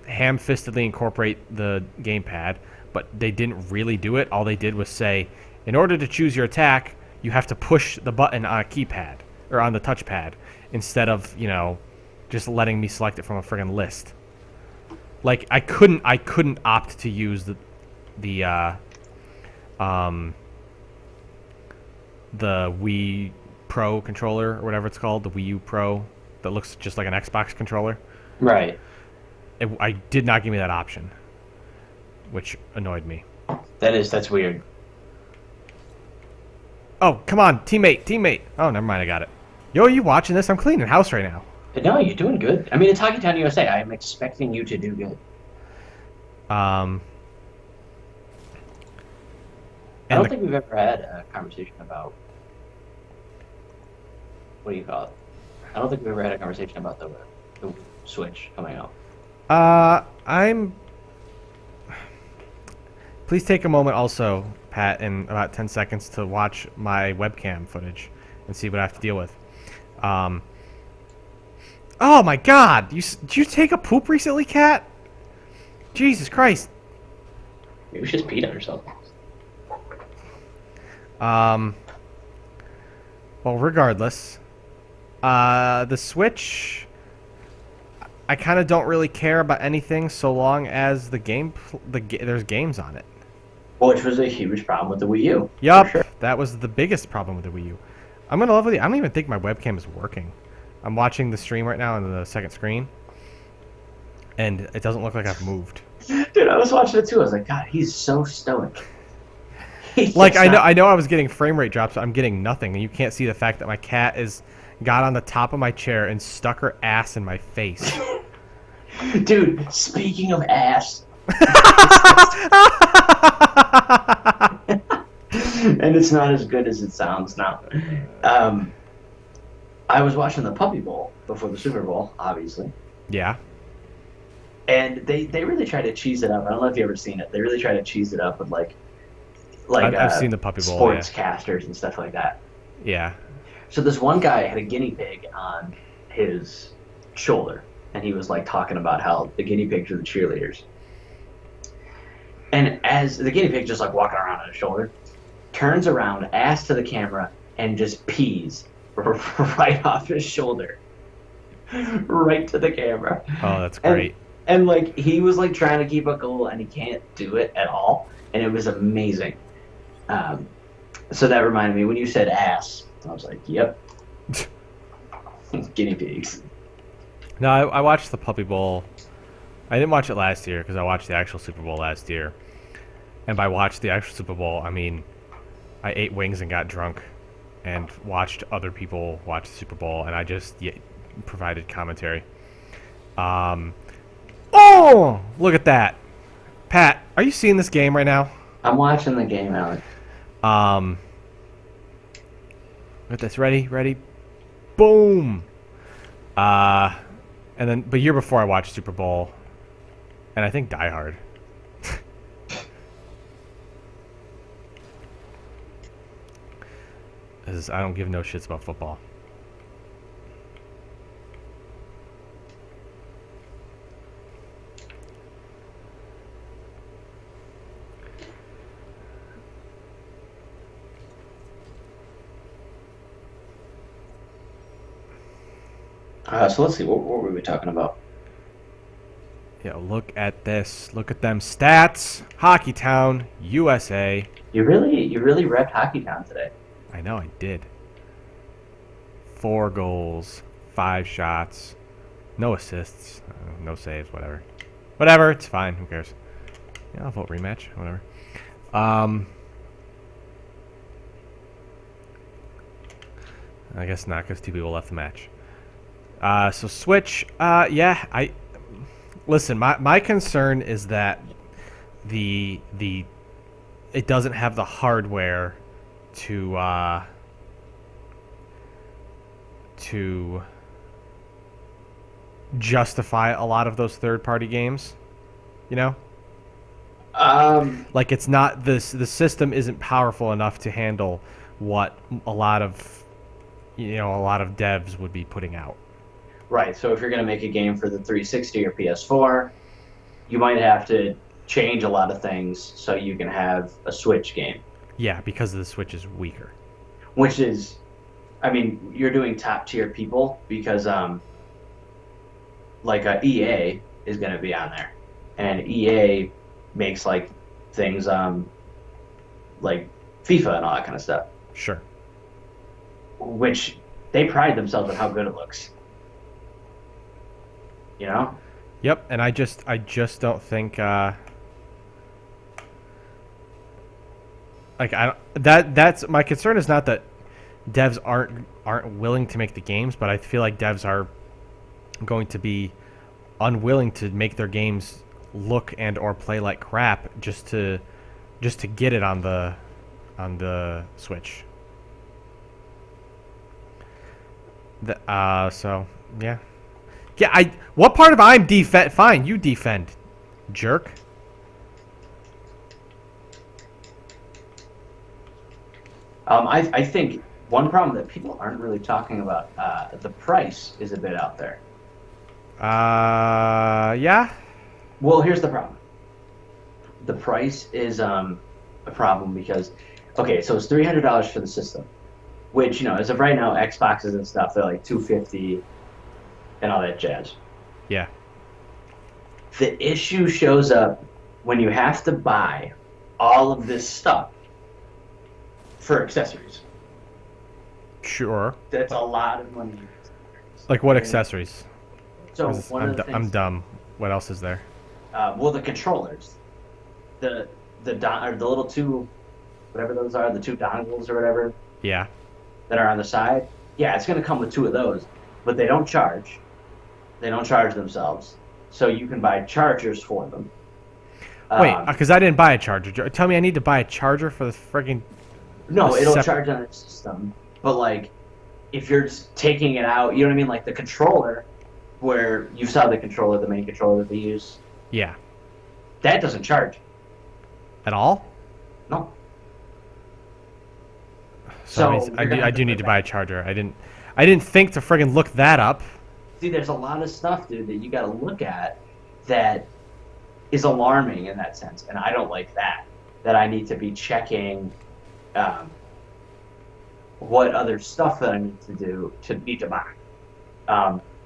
ham-fistedly incorporate the gamepad, but they didn't really do it. All they did was say, in order to choose your attack, you have to push the button on a keypad or on the touchpad instead of, just letting me select it from a friggin' list. Like I couldn't opt to use the Wii Pro controller or whatever it's called, the Wii U Pro that looks just like an Xbox controller. Right. I did not give me that option, which annoyed me. That's weird. Oh, come on, teammate. Oh, never mind, I got it. Yo, are you watching this? I'm cleaning house right now. But no, you're doing good. I mean, it's Hockeytown USA. I'm expecting you to do good. And I don't think we've ever had a conversation about what do you call it? I don't think we've ever had a conversation about the Switch coming out. Please take a moment also, Pat, in about 10 seconds to watch my webcam footage and see what I have to deal with. Oh my God! Did you take a poop recently, Kat? Jesus Christ! Maybe she just peed on herself. Well, regardless, the Switch, I kind of don't really care about anything so long as there's games on it. Which was a huge problem with the Wii U. Yup, for sure. that was the biggest problem with the Wii U. I'm gonna love with you. I don't even think my webcam is working. I'm watching the stream right now on the second screen, and it doesn't look like I've moved. Dude, I was watching it too. I was like, God, he's so stoic. Like I know I was getting frame rate drops, but I'm getting nothing, and you can't see the fact that my cat got on the top of my chair and stuck her ass in my face. Dude, speaking of ass, and it's not as good as it sounds now. I was watching the Puppy Bowl before the Super Bowl, obviously, Yeah. and they really try to cheese it up. I don't know if you ever seen it. They really try to cheese it up with like I've seen the Puppy Bowl. Yeah. sportscasters and stuff like that. Yeah. So this one guy had a guinea pig on his shoulder, and he was like talking about how the guinea pigs are the cheerleaders. And as the guinea pig just like walking around on his shoulder, turns around, ass to the camera, and just pees right off his shoulder, right to the camera. Oh, that's great. And like he was like trying to keep a cool, and he can't do it at all, and it was amazing. So that reminded me when you said ass, I was like, yep, guinea pigs. No, I watched the Puppy Bowl. I didn't watch it last year because I watched the actual Super Bowl last year. And by watch the actual Super Bowl, I mean I ate wings and got drunk and watched other people watch the Super Bowl, and I just provided commentary. Oh, look at that. Pat, are you seeing this game right now? I'm watching the game, Alex. Get this ready. Boom. And then, but year before I watched Super Bowl, and I think Die Hard. I don't give no shits about football. So let's see, what were we talking about? Yeah, look at this. Look at them stats. Hockeytown, USA. You really repped Hockeytown today. I know I did. 4 goals, 5 shots, no assists, no saves, whatever. Whatever, it's fine. Who cares? Yeah, I'll vote rematch. Whatever. I guess not, because 2 people left the match. So Switch, yeah, listen. My concern is that it doesn't have the hardware to justify a lot of those third-party games. You know, like it's not the system isn't powerful enough to handle what a lot of devs would be putting out. Right, so if you're going to make a game for the 360 or PS4, you might have to change a lot of things so you can have a Switch game. Yeah, because the Switch is weaker. Which is, I mean, you're doing top tier people because, EA is going to be on there. And EA makes, like, things, like FIFA and all that kind of stuff. Sure. Which they pride themselves on how good it looks. You know? Yep, and I just don't think that's my concern is not that devs aren't willing to make the games, but I feel like devs are going to be unwilling to make their games look and or play like crap just to get it on the Switch. So yeah. Yeah, what part of I'm defend? Fine, you defend, jerk. I think one problem that people aren't really talking about, the price is a bit out there. Yeah. Well, here's the problem. The price is a problem because, okay, so it's $300 for the system, which, you know, as of right now, Xboxes and stuff, they're like $250 and all that jazz. Yeah. The issue shows up when you have to buy all of this stuff for accessories. Sure. That's a lot of money. Like what accessories? So one of the things, I'm dumb. What else is there? well, the controllers, the little two whatever those are, the 2 dongles or whatever Yeah. that are on the side. Yeah, it's going to come with 2 of those, but they don't charge. They don't charge themselves, so you can buy chargers for them. Wait, because I didn't buy a charger. Tell me I need to buy a charger for the friggin'... No, the it'll sep- charge on its system, but like if you're just taking it out, you know what I mean? Like the controller, where you saw the controller, the main controller that they use, Yeah. that doesn't charge. At all? No. So, So I you're gonna do, I have do to need put to buy a charger. I didn't think to friggin' look that up. See, there's a lot of stuff, dude, that you got to look at that is alarming in that sense, and I don't like that. That I need to be checking what other stuff that I need to do to need to buy.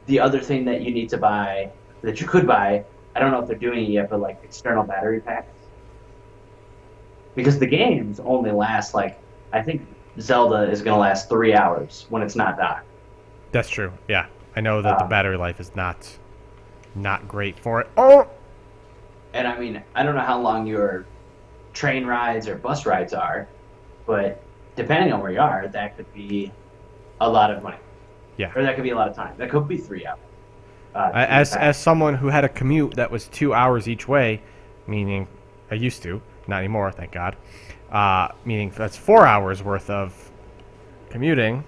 The other thing that you need to buy, that you could buy, I don't know if they're doing it yet, but like external battery packs. Because the games only last like, I think Zelda is going to last 3 hours when it's not docked. That's true. Yeah. I know that the Um, battery life is not great for it. Oh! And I mean, I don't know how long your train rides or bus rides are, but depending on where you are, that could be a lot of money. Yeah. Or that could be a lot of time. That could be 3 hours. As someone who had a commute that was 2 hours each way, meaning I used to, not anymore, thank God. Meaning that's 4 hours worth of commuting.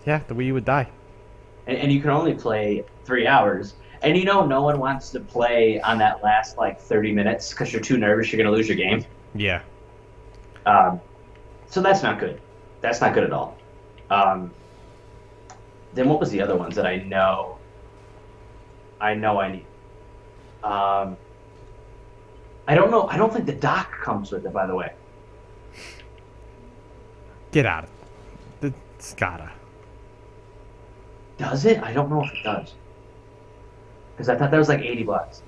Yeah, the Wii U would die. And you can only play 3 hours. And you know, no one wants to play on that last like 30 minutes because you're too nervous you're going to lose your game. Yeah. So that's not good. That's not good at all. Then what was the other ones that I know I need? I don't know. I don't think the dock comes with it, by the way. Get out of it. It's gotta. Does it? I don't know if it does. Because I thought that was like $80.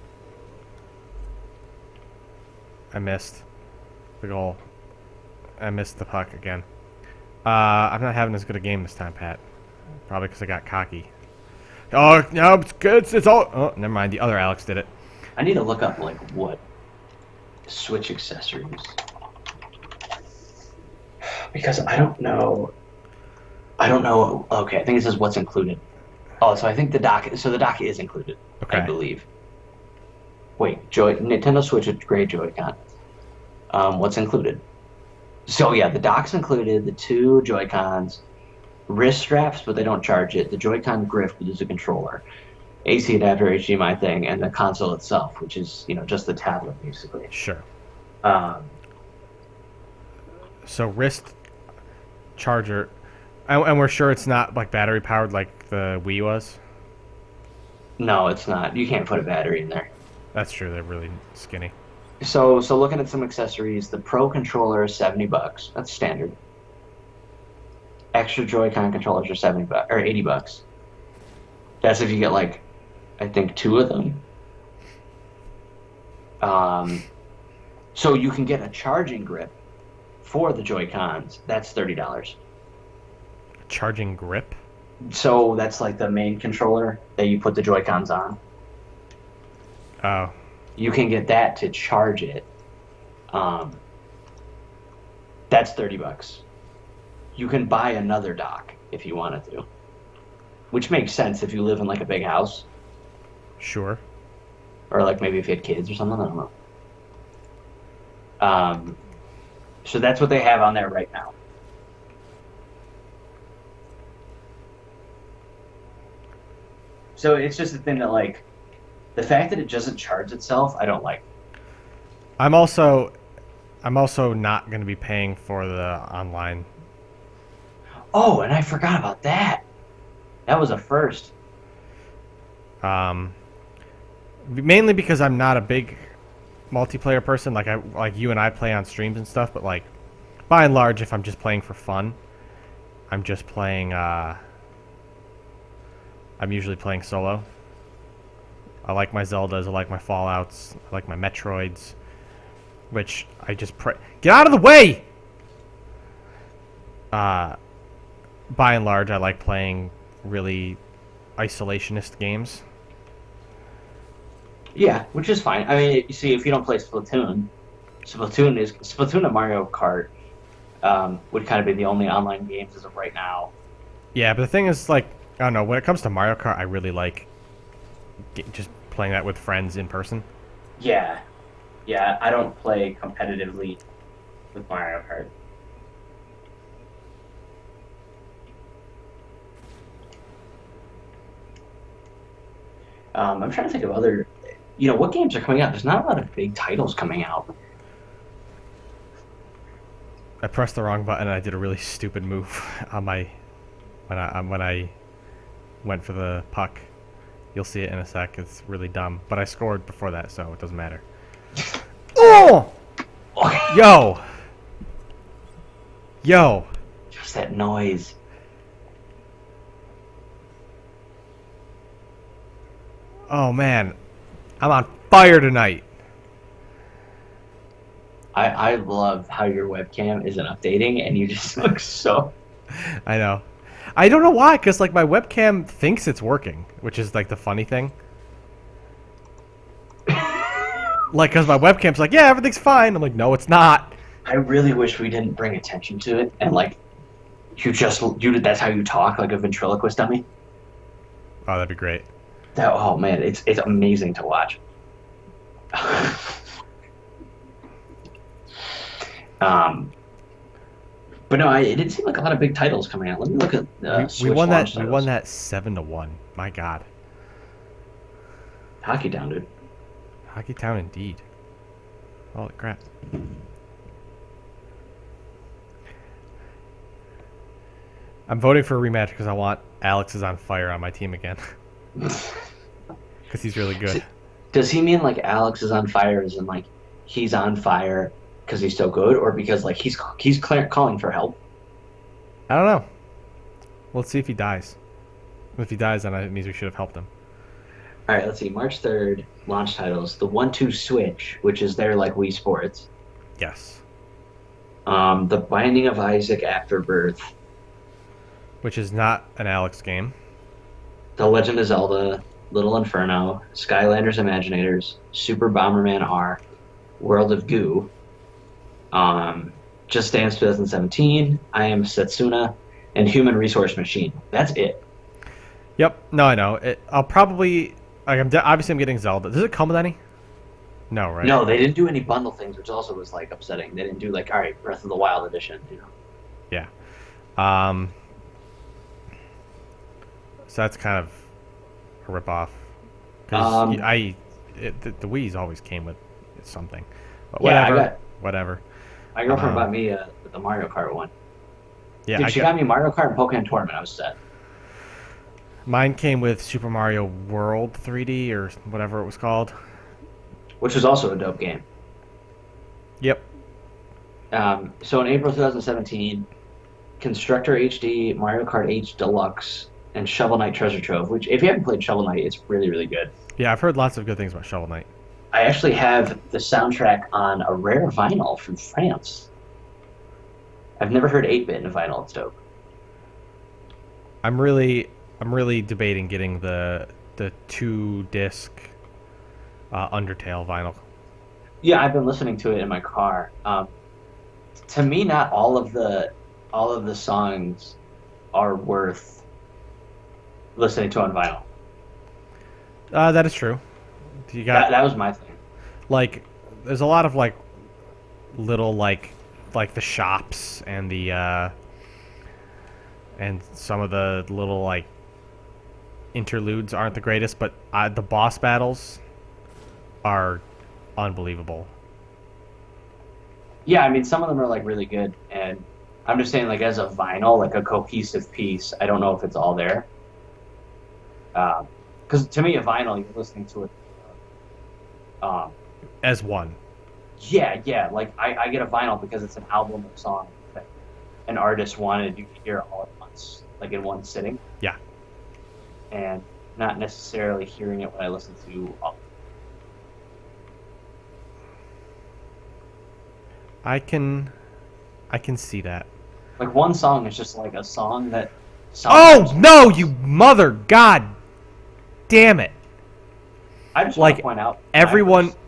I missed the goal. I missed the puck again. I'm not having as good a game this time, Pat. Probably because I got cocky. Oh, no, it's good. It's all... Oh, never mind. The other Alex did it. I need to look up like what Switch accessories. Because I don't know. Okay, I think it says what's included. Oh, so I think the dock. So the dock is included. Okay. I believe. Wait, Nintendo Switch with gray Joy-Con. What's included? So yeah, the dock's included. The 2 Joy-Cons, wrist straps, but they don't charge it. The Joy-Con grip, which is a controller, AC adapter, HDMI thing, and the console itself, which is just the tablet basically. Sure. Um, So wrist charger, and we're sure it's not like battery powered like the Wii was. no, it's not. You can't put a battery in there. That's true. They're really skinny. So looking at some accessories, the Pro controller is $70. That's standard. Extra Joy-Con controllers are $70 or $80. That's if you get like, I think 2 of them. So you can get a charging grip for the Joy-Cons. That's $30. Charging grip. So that's like the main controller that you put the Joy-Cons on. Oh, You can get that to charge it. That's $30. You can buy another dock if you wanted to, which makes sense if you live in like a big house, sure. or like maybe if you had kids or something. I don't know. So that's what they have on there right now. So it's just a thing that like the fact that it doesn't charge itself, I don't like. I'm also not going to be paying for the online. Oh, and I forgot about that. That was a first. Mainly because I'm not a big multiplayer person. Like you and I play on streams and stuff, but like by and large, if I'm just playing for fun, I'm just playing. I'm usually playing solo. I like my Zeldas. I like my Fallouts. I like my Metroids. Which I just pray. Get out of the way! By and large, I like playing really isolationist games. Yeah, which is fine. I mean, you see, if you don't play Splatoon and Mario Kart, would kind of be the only online games as of right now. Yeah, but the thing is, like, I don't know. When it comes to Mario Kart, I really like just playing that with friends in person. Yeah, yeah. I don't play competitively with Mario Kart. I'm trying to think of other, what games are coming out. There's not a lot of big titles coming out. I pressed the wrong button and I did a really stupid move on my when I went for the puck. You'll see it in a sec. It's really dumb, but I scored before that, so it doesn't matter. Oh! Yo! Yo! Just that noise. Oh man, I'm on fire tonight. I love how your webcam isn't updating and you just look so. I know. I don't know why, because like my webcam thinks it's working, which is like the funny thing. Like, because my webcam's like, yeah, everything's fine. I'm like, no, it's not. I really wish we didn't bring attention to it and like that's how you talk like a ventriloquist dummy. Oh, that'd be great. Oh man, it's amazing to watch. But no, it didn't seem like a lot of big titles coming out. Let me look at We Switch won launch that. We titles. won that 7-1. My God, Hockey Down, dude. Hockey Town indeed. Holy crap. I'm voting for a rematch because I want Alex is on fire on my team again. Because he's really good. Does he mean like Alex is on fire as in like he's on fire because he's so good, or because like he's calling for help? I don't know. Let's see if he dies. If he dies, then it means we should have helped him. All right, let's see. March 3rd, launch titles: the 1-2 Switch, which is their like Wii Sports. Yes. The Binding of Isaac Afterbirth, Which is not an Alex game. The Legend of Zelda, Little Inferno, Skylanders Imaginators, Super Bomberman R, World of Goo, Just Dance 2017, I Am Setsuna, and Human Resource Machine. That's it. Yep. No, I know. I'll probably. Like, obviously, I'm getting Zelda. Does it come with any? No, right? No, they didn't do any bundle things, which also was like upsetting. They didn't do like, all right, Breath of the Wild edition. Yeah. So that's kind of a ripoff. Because the Wii's always came with something. But Yeah, whatever. Whatever. My girlfriend bought me the Mario Kart one. Yeah, Dude, she got me Mario Kart and Pokemon Tournament. I was set. Mine came with Super Mario World 3D or whatever it was called. Which was also a dope game. Yep. So in April 2017, Constructor HD, Mario Kart H Deluxe, and Shovel Knight Treasure Trove, which, if you haven't played Shovel Knight, it's really, really good. Yeah, I've heard lots of good things about Shovel Knight. I actually have the soundtrack on a rare vinyl from France. I've never heard 8-bit in a vinyl. It's dope. I'm really debating getting the 2-disc Undertale vinyl. Yeah, I've been listening to it in my car. To me, not all of the songs are worth listening to on vinyl. That is true. You got That was my thing. like, there's a lot of like little like the shops and the and some of the little like interludes aren't the greatest, but the boss battles are unbelievable. Yeah, I mean, some of them are like really good, and I'm just saying, like, as a vinyl, like a cohesive piece, I don't know if it's all there. Because to me, a vinyl, you're listening to it. As one. Yeah, like I get a vinyl because it's an album of songs that an artist wanted you to hear all at once, like in one sitting. Yeah. And not necessarily hearing it when I listen to all. I can see that. Like one song is just like a song that. Oh no, you mother god damn it. I just want Like, to point out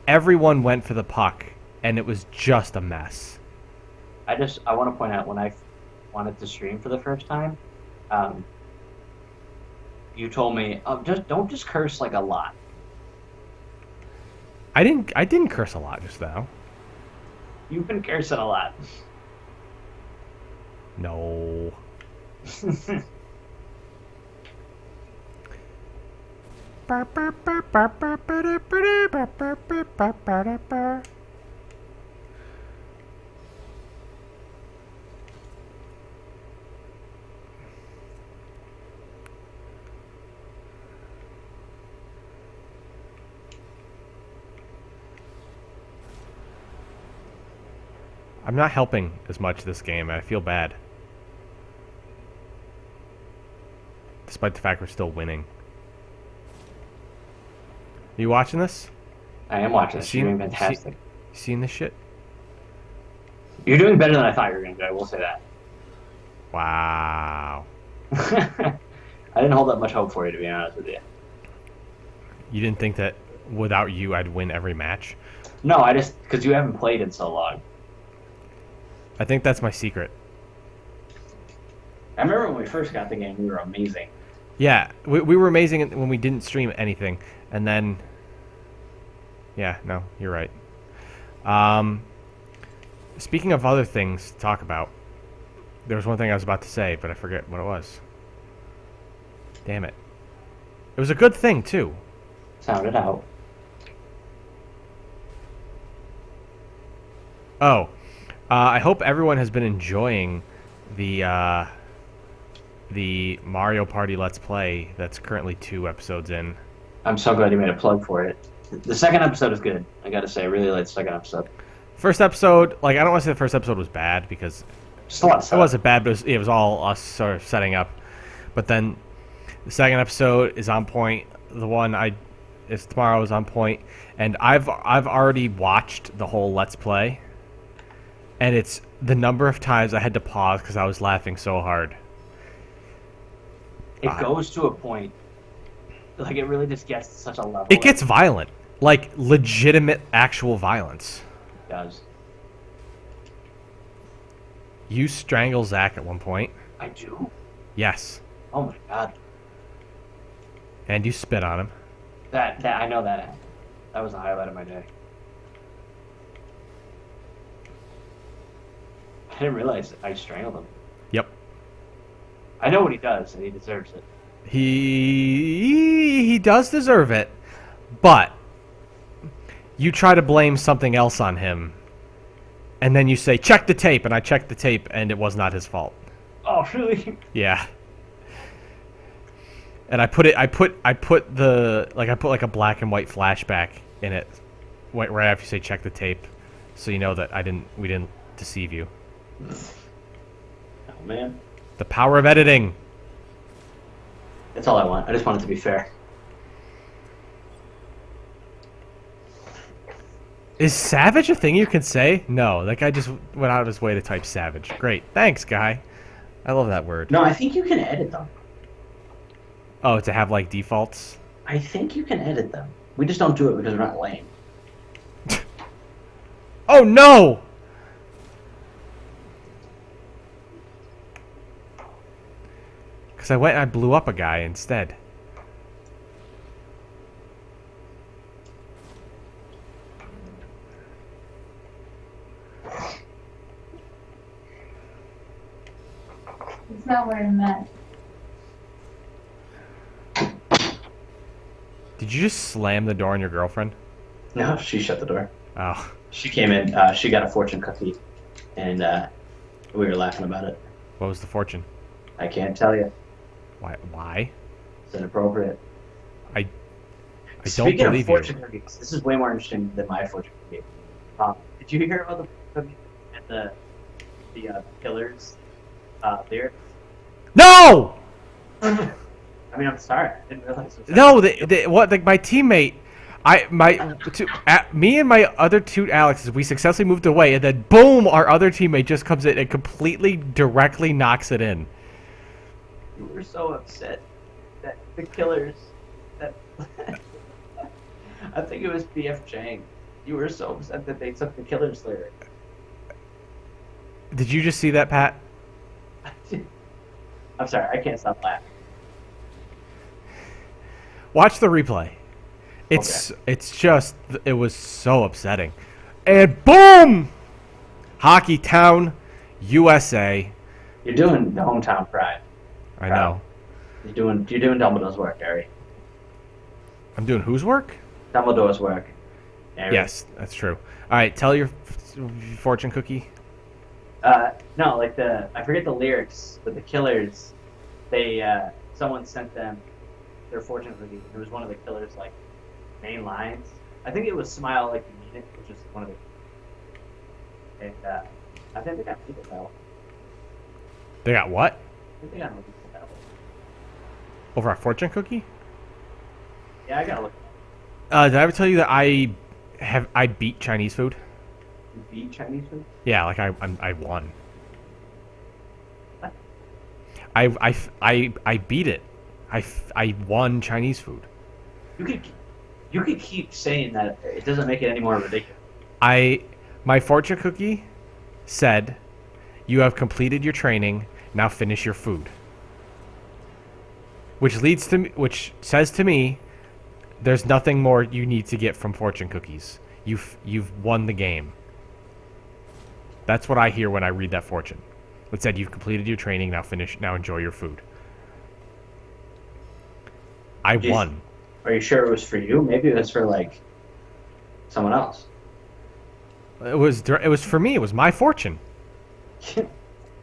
Everyone went for the puck and it was just a mess. I I want to point out when I wanted to stream for the first time, you told me don't curse like a lot. I didn't curse a lot just now. You've been cursing a lot. No. I'm not helping as much this game, and I feel bad. Despite the fact we're still winning. You watching this? I am watching this. You're doing You fantastic. seen this shit? You're doing better than I thought you were going to do. I will say that. Wow. I didn't hold up much hope for you, to be honest with you. You didn't think that without you I'd win every match? No, I just because you haven't played in so long. I think that's my secret. I remember when we first got the game, we were amazing. Yeah, we were amazing when we didn't stream anything, and then... Yeah, no, you're right. Speaking of other things to talk about, there was one thing I was about to say, but I forget what it was. Damn it. It was a good thing, too. Sound it out. Oh, I hope everyone has been enjoying the Mario Party Let's Play that's currently 2 episodes in. I'm so glad you made a plug for it. The second episode is good. I gotta say, I really like the second episode. First episode, like, I don't want to say the first episode was bad, because Just a lot of it stuff. wasn't bad, but it was all us sort of setting up. But then the second episode is on point. The one is tomorrow is on point, and I've already watched the whole Let's Play, and it's the number of times I had to pause because I was laughing so hard. It goes to a point, like it really just gets to such a level. It gets violent, like legitimate, actual violence. It does. You strangle Zach at one point. I do. Yes, Oh my god. and you spit on him. That I know that happened. That was the highlight of my day. I didn't realize I strangled him. Yep. I know what he does, and he deserves it. He does deserve it, but you try to blame something else on him, and then you say, check the tape, and I checked the tape, and it was not his fault. Oh, really? Yeah. And I put like a black and white flashback in it right after you say check the tape, so you know that we didn't deceive you. Oh man. The power of editing. That's all I want. I just want it to be fair. Is savage a thing you can say? No, that guy just went out of his way to type savage. Great. Thanks, guy. I love that word. No, I think you can edit them. Oh, to have like defaults? I think you can edit them. We just don't do it because we're not lame. Oh no! Because I went and I blew up a guy instead. He's not wearing that. Did you just slam the door on your girlfriend? No, she shut the door. Oh, She came in. She got a fortune cookie, and we were laughing about it. what was the fortune? I can't tell you. Why? It's inappropriate. I don't Speaking of believe fortune you. cookies, this is way more interesting than my fortune cookie. Did you hear about the cookie and the Killers lyrics? No! I mean, I'm sorry. I didn't realize. It was No, my teammate, me and my other two Alexes, we successfully moved away, and then boom, our other teammate just comes in and completely directly knocks it in. You were so upset that the Killers. That I think it was BF Chang. You were so upset that they took the Killers lyric. Did you just see that, Pat? I'm sorry, I can't stop laughing. Watch the replay. It's just it was so upsetting. And boom! Hockey Town, USA. You're doing the hometown pride. I know. You're doing Dumbledore's work, Harry. I'm doing whose work? Dumbledore's work. Harry. Yes, that's true. All right, tell your fortune cookie. No, like I forget the lyrics, but the Killers, they someone sent them their fortune cookie. It was one of the Killers' like main lines. I think it was "Smile like you mean it," which is one of the. And I think they got people though. They got what? I think they got people though. Over our fortune cookie? Yeah, I gotta look. Did I ever tell you that I beat Chinese food? You beat Chinese food? Yeah, like I won. What? I beat it. I won Chinese food. You could keep saying that. It doesn't make it any more ridiculous. My fortune cookie said, "You have completed your training. Now finish your food." Which says to me, there's nothing more you need to get from fortune cookies. You've won the game. That's what I hear when I read that fortune. It said you've completed your training. Now enjoy your food. I won. Are you sure it was for you? Maybe it was for like someone else. It was for me. It was my fortune.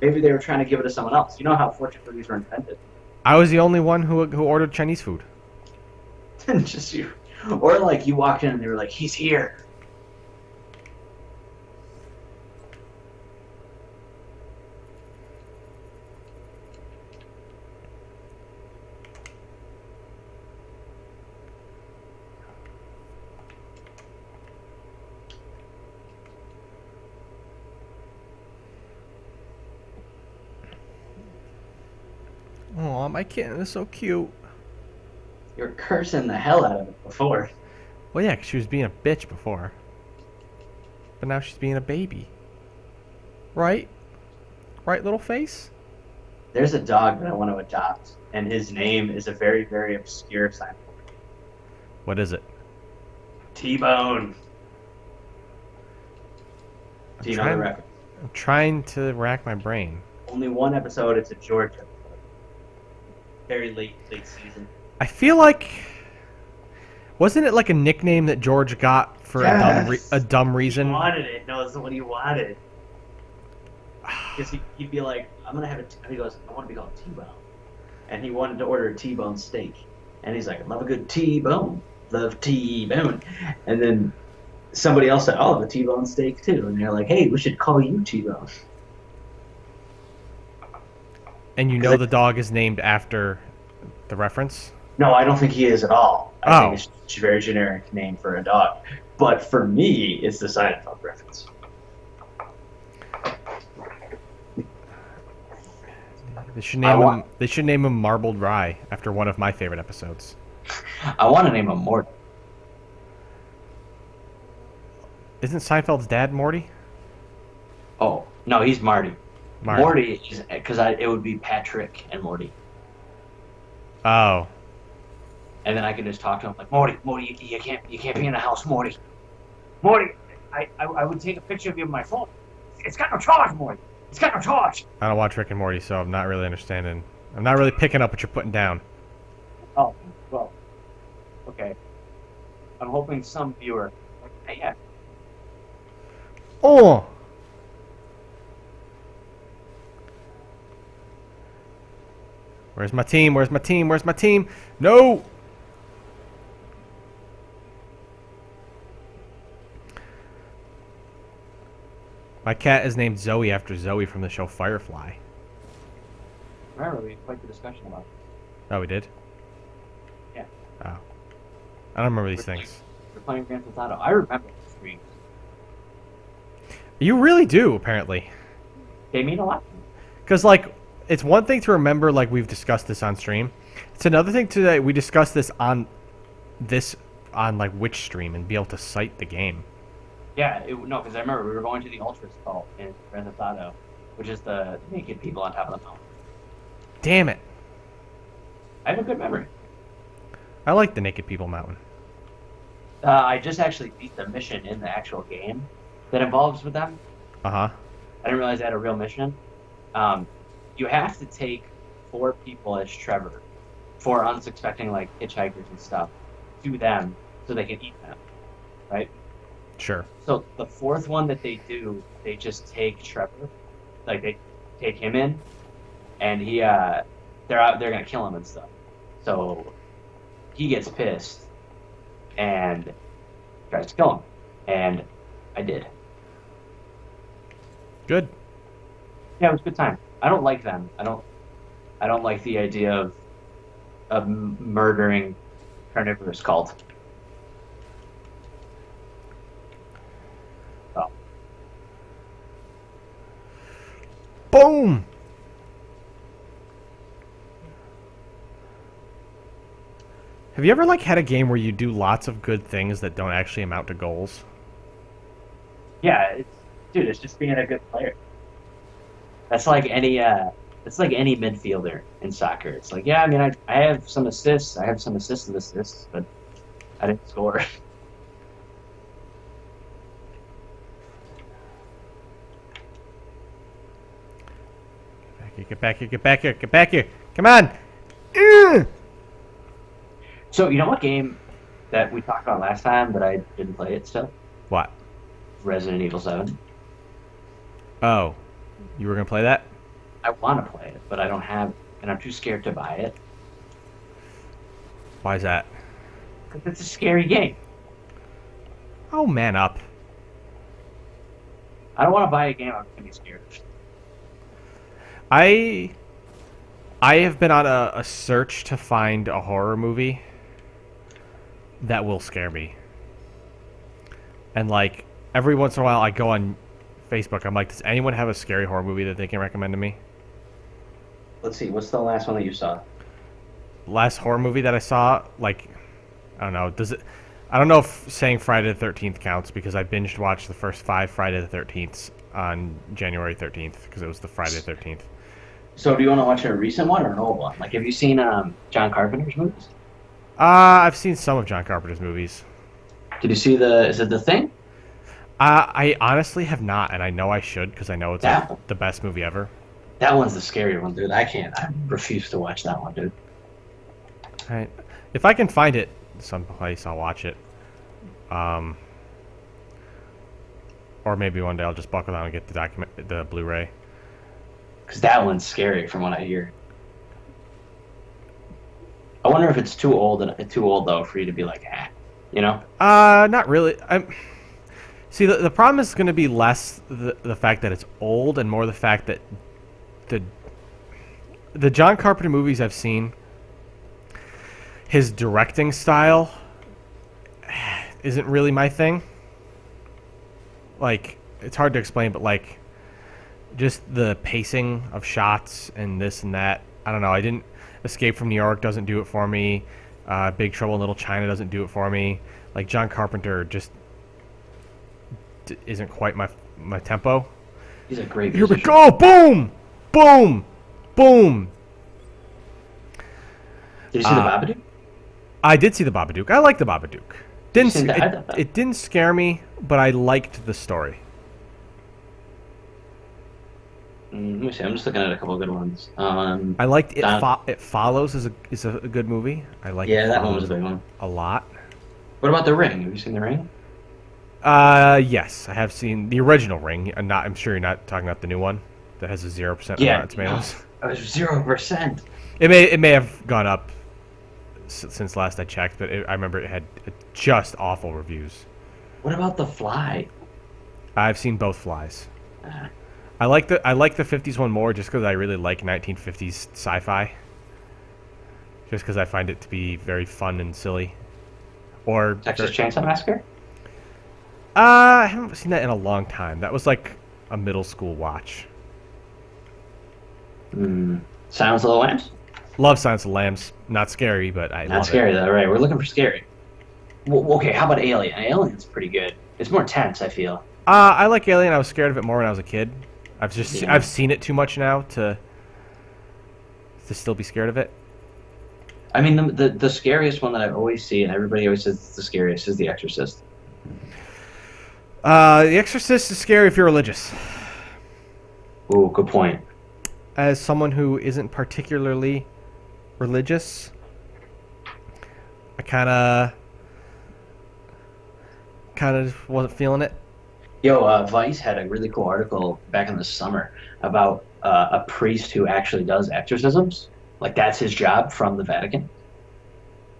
Maybe they were trying to give it to someone else. You know how fortune cookies were invented. I was the only one who ordered Chinese food. Just you. Or like you walked in and they were like, "He's here." Oh, my kitten is so cute. You were cursing the hell out of it before. Well, yeah, 'cause she was being a bitch before. But now she's being a baby. Right? Right, little face? There's a dog that I want to adopt, and his name is a very, very obscure sign. What is it? T-Bone. Do you know the reference? I'm trying to rack my brain. Only one episode. It's a George episode. Very late season. I feel like... Wasn't it like a nickname that George got for a dumb reason? He wanted it. No, it's what he wanted. Because he'd be like, "I'm gonna have he goes, "I want to be called T-Bone," and he wanted to order a T-bone steak, and he's like, "I love a good T-bone, love T-bone," and then somebody else said, "Oh, I love a T-bone steak too," and they're like, "Hey, we should call you T-Bone." And you know the dog is named after the reference? No, I don't think he is at all. I Oh. think it's a very generic name for a dog. But for me, it's the Seinfeld reference. They should name him Marbled Rye after one of my favorite episodes. I want to name him Morty. Isn't Seinfeld's dad Morty? Oh, no, he's Marty. Marty. Morty is because it would be Patrick and Morty, Oh. and then I can just talk to him like, Morty, you can't be in the house, Morty. Morty, I would take a picture of you on my phone. It's got no charge, Morty. It's got no charge. I don't watch Rick and Morty, so I'm not really understanding. I'm not really picking up what you're putting down. Oh, well, okay. I'm hoping some viewer, like, hey, yeah, Oh! Where's my team? Where's my team? Where's my team? No! My cat is named Zoe after Zoe from the show Firefly. remember we had quite the discussion about it. Oh, we did? Yeah. Oh. I don't remember these things. We're playing Grand Theft Auto. I remember the streams. You really do, apparently. They mean a lot. Because, like, it's one thing to remember, like, we've discussed this on stream. It's another thing to that we discussed this on like which stream and be able to cite the game. Yeah, no, because I remember we were going to the Ultra Stall in Grand Theft Auto, which is the naked people on top of the mountain. Damn it. I have a good memory. I like the Naked People Mountain. I just actually beat the mission in the actual game that involves with them. Uh-huh. I didn't realize I had a real mission. You have to take 4 people as Trevor, 4 unsuspecting like hitchhikers and stuff, to them so they can eat them, right? Sure. So the 4th one that they do, they just take Trevor, like they take him in, and they're gonna kill him and stuff. So he gets pissed and tries to kill him, and I did. Good. Yeah, it was a good time. I don't like them. I don't like the idea of murdering carnivorous cult. Oh. Boom! Have you ever like had a game where you do lots of good things that don't actually amount to goals? Yeah, it's just being a good player. That's like any midfielder in soccer. It's like, yeah, I mean, I have some assists. I have some assists, but I didn't score. Get back here, get back here, get back here! Come on! Ugh! So, you know what game that we talked about last time that I didn't play it still? What? Resident Evil 7. Oh. You were gonna play that? I want to play it, but I don't have, and I'm too scared to buy it. Why is that? Because it's a scary game. Oh, man up. I don't want to buy a game I'm going to be scared of. I have been on a search to find a horror movie that will scare me. And like every once in a while I go on Facebook, I'm like, does anyone have a scary horror movie that they can recommend to me? Let's see. What's the last one that you saw? Last horror movie that I saw, like, I don't know, I don't know if saying Friday the 13th counts because I binged watched the first 5 Friday the 13th on January 13th because it was the Friday the 13th. So do you want to watch a recent one or an old one? Like, have you seen John Carpenter's movies? I've seen some of John Carpenter's movies. Did you see is it The Thing? I honestly have not, and I know I should because I know it's Yeah. like, the best movie ever. That one's the scary one, dude. I refuse to watch that one, dude. Right. If I can find it someplace, I'll watch it. Or maybe one day I'll just buckle down and get the Blu-ray. Because that one's scary from what I hear. I wonder if it's too old though for you to be like, you know? Not really. See, the problem is going to be less the fact that it's old and more the fact that the John Carpenter movies I've seen, his directing style isn't really my thing. Like, it's hard to explain, but like, just the pacing of shots and this and that. I don't know. Escape from New York doesn't do it for me. Big Trouble in Little China doesn't do it for me. Like, John Carpenter just isn't quite my tempo. He's a great Here we musician. go! Boom! Boom! Boom! Did you see the Babadook? I did see the Babadook. I like the Babadook. seen that? It didn't scare me, but I liked the story. Let me see. I'm just looking at a couple of good ones. I liked it. It Follows is a good movie. I like. Yeah, It that one was Follows a big one. a lot. What about The Ring? Have you seen The Ring? Yes, I have seen the original Ring. I'm sure you're not talking about the new one that has a 0% Rotten Tomatoes. It was 0%. It may have gone up since last I checked, but I remember it had just awful reviews. What about The Fly? I've seen both Flies. Uh, I like the 50s one more just because I really like 1950s sci-fi. Just because I find it to be very fun and silly. Or Texas Chainsaw Massacre? I haven't seen that in a long time. That was like a middle school watch. Silence of the Lambs? Love Silence of the Lambs. Not scary, but I Not love scary it. though, right? We're looking for scary. Well, okay, how about Alien? Alien's pretty good. It's more tense, I feel. I like Alien. I was scared of it more when I was a kid. Yeah. I've seen it too much now to still be scared of it. I mean, the scariest one that I always see, and everybody always says it's the scariest, is The Exorcist. The Exorcist is scary if you're religious. Ooh, good point. As someone who isn't particularly religious, I kind of wasn't feeling it. Yo, Vice had a really cool article back in the summer about a priest who actually does exorcisms. Like, that's his job from the Vatican.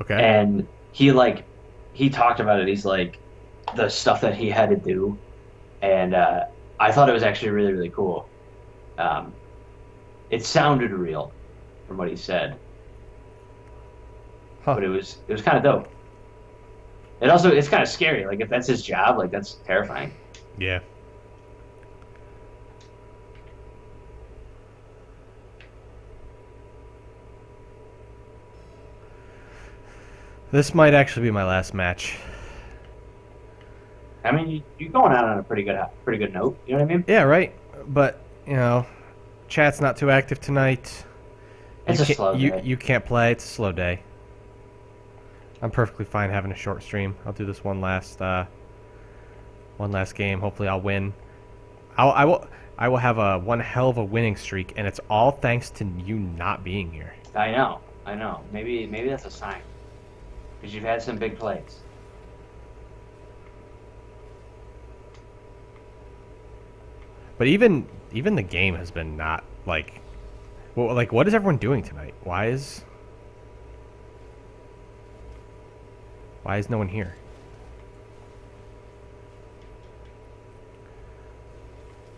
Okay. And he talked about it. He's like, the stuff that he had to do. And I thought it was actually really, really cool. It sounded real from what he said. Huh. But it was kind of dope. It's kind of scary. Like, if that's his job, like, that's terrifying. Yeah. This might actually be my last match. I mean, you're going out on a pretty good note. You know what I mean? Yeah, right. But chat's not too active tonight. It's you a can't- slow day. You can't play. It's a slow day. I'm perfectly fine having a short stream. I'll do this one last game. Hopefully, I'll win. I will have one hell of a winning streak, and it's all thanks to you not being here. I know. Maybe that's a sign. Because you've had some big plays. But even the game has been not like, well, like what is everyone doing tonight? Why is no one here?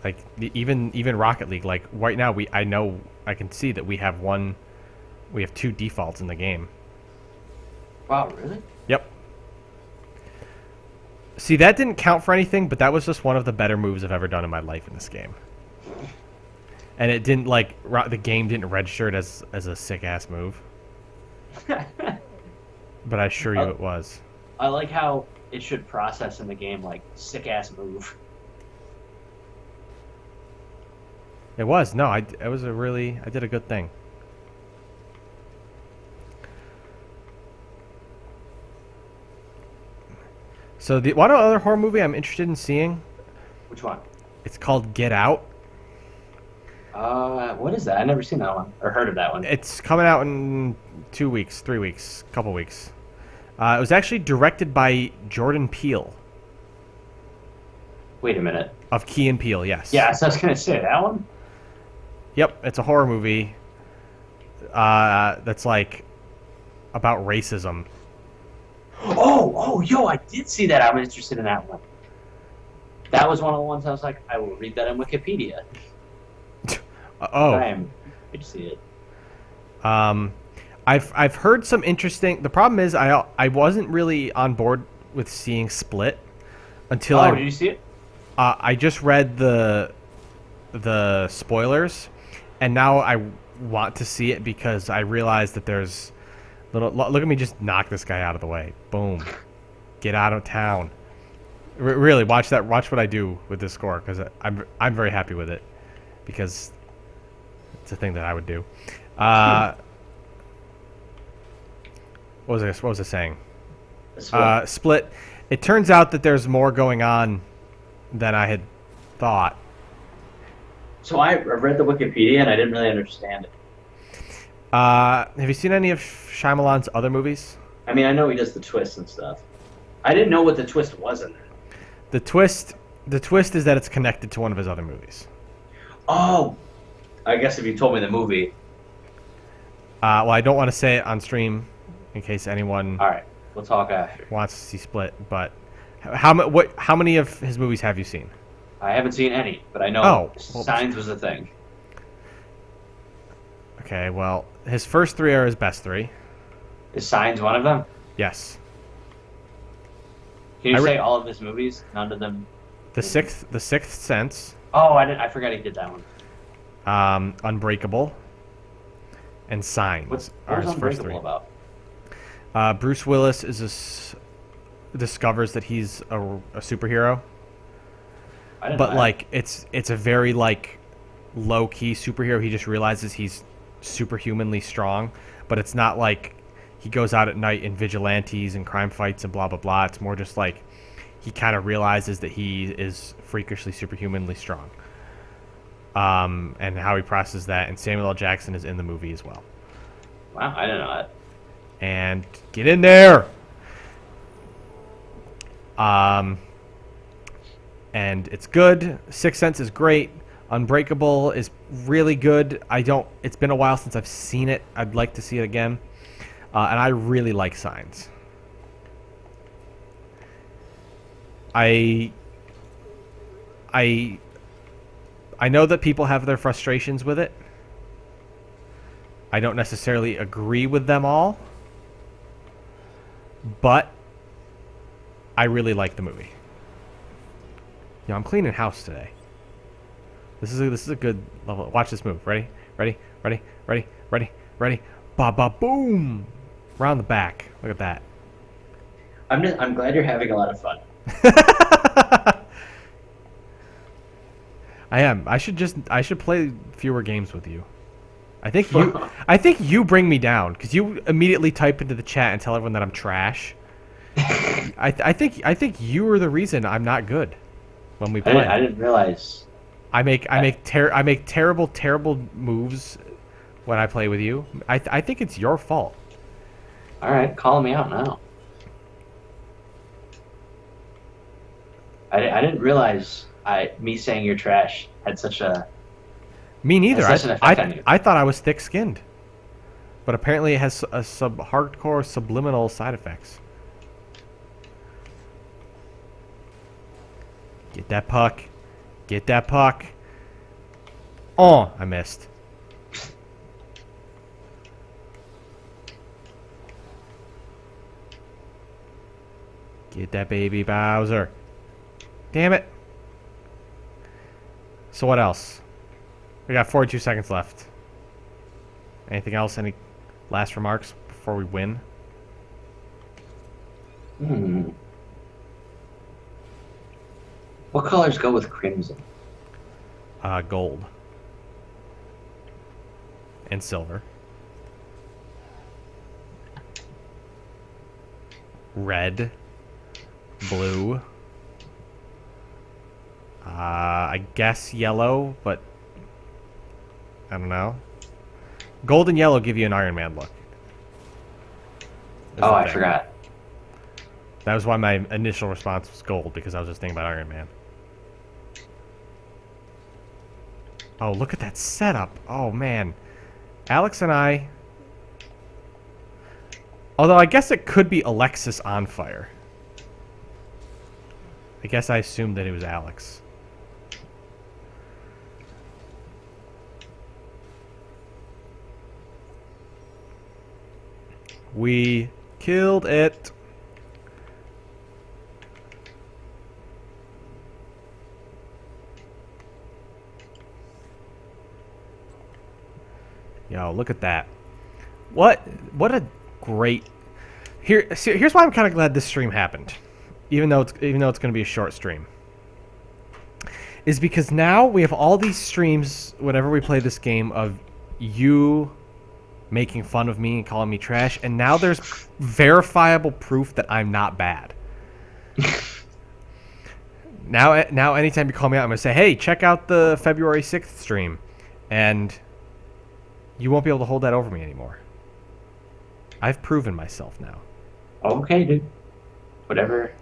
Like even Rocket League, like right now I can see that we have two defaults in the game. Wow, really? Yep. See, that didn't count for anything, but that was just one of the better moves I've ever done in my life in this game. And it didn't the game didn't register it as a sick ass move. But I assure you it was. I like how it should process in the game like sick ass move. It was. No, I did a good thing. So one other horror movie I'm interested in seeing, Which one? it's called Get Out. What is that? I never seen that one or heard of that one. It's coming out in 2 weeks, 3 weeks, couple weeks. It was actually directed by Jordan Peele Wait a minute. of Key and Peele, yes. Yeah, so I was gonna say that one. Yep, it's a horror movie that's like about racism. Yo, I did see that. I'm interested in that one. That was one of the ones I was like, I will read that on Wikipedia. I am happy to see it. I've heard some interesting. The problem is I wasn't really on board with seeing Split until Did you see it? I just read the spoilers, and now I want to see it because I realize that there's look at me just knock this guy out of the way. Boom. Get out of town. Really watch that. Watch what I do with this score because I'm very happy with it because it's a thing that I would do. What was I saying? Split. It turns out that there's more going on than I had thought. So I read the Wikipedia and I didn't really understand it. Have you seen any of Shyamalan's other movies? I mean, I know he does the twist and stuff. I didn't know what the twist was in there. The twist is that it's connected to one of his other movies. Oh, I guess if you told me the movie. Well, I don't want to say it on stream in case anyone All right, we'll talk after. wants to see Split. But how many of his movies have you seen? I haven't seen any, but I know Well, Signs was a thing. Okay, well, his first three are his best three. Is Signs one of them? Yes. Can you I re- say all of his movies? None of them. The Sixth Sense, Oh, I forgot he did that one. Unbreakable, and Signs What are was his first three. Unbreakable about? Bruce Willis discovers that he's a superhero, I didn't but know like it's a very like low-key superhero. He just realizes he's superhumanly strong, but it's not like he goes out at night in vigilantes and crime fights and blah blah blah. It's more just like he kind of realizes that he is freakishly superhumanly strong, and how he processes that. And Samuel L. Jackson is in the movie as well. Wow, I didn't know that. And get in there. And it's good. Sixth Sense is great. Unbreakable is really good. It's been a while since I've seen it. I'd like to see it again. And I really like Signs. I know that people have their frustrations with it. I don't necessarily agree with them all. But I really like the movie. You know, I'm cleaning house today. This is a good level. Watch this move. Ready? Ready? Ready? Ready? Ready? Ready? Ba ba boom! Around the back. Look at that. I'm glad you're having a lot of fun. I am. I should play fewer games with you. I think you bring me down because you immediately type into the chat and tell everyone that I'm trash. I think you are the reason I'm not good when we play. I didn't realize. I make terrible moves when I play with you. I think it's your fault. All right, calling me out now. I didn't realize me saying you're trash had such a. Me neither. Has such an effect on you. I thought I was thick-skinned, but apparently it has a hardcore subliminal side effects. Get that puck. Get that puck. Oh, I missed. Get that baby Bowser. Damn it. So what else? We got 42 seconds left. Anything else? Any last remarks before we win? What colors go with crimson? Gold. And silver. Red. Blue. I guess yellow, but I don't know. Gold and yellow give you an Iron Man look. That's Oh, the I thing. forgot. That was why my initial response was gold, because I was just thinking about Iron Man. Oh, look at that setup. Oh, man. Alex and I... Although I guess it could be Alexis on fire. I guess I assumed that it was Alex. We killed it. Yo, look at that. What a great... Here's why I'm kind of glad this stream happened. Even though it's going to be a short stream. Is because now we have all these streams whenever we play this game of you making fun of me and calling me trash, and now there's verifiable proof that I'm not bad. Now anytime you call me out, I'm going to say, hey, check out the February 6th stream. And you won't be able to hold that over me anymore. I've proven myself now. Okay, dude. Whatever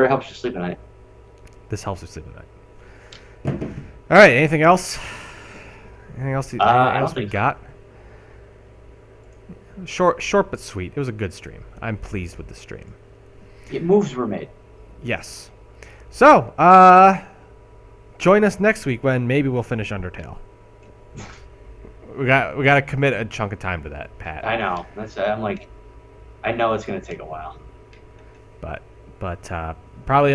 helps you sleep at night. This helps you sleep at night. All right, anything else? Anything else we got? Short but sweet. It was a good stream. I'm pleased with the stream. Moves were made. Yes. So, join us next week when maybe we'll finish Undertale. We got to commit a chunk of time to that, Pat. I know. I'm like, I know it's gonna take a while. But probably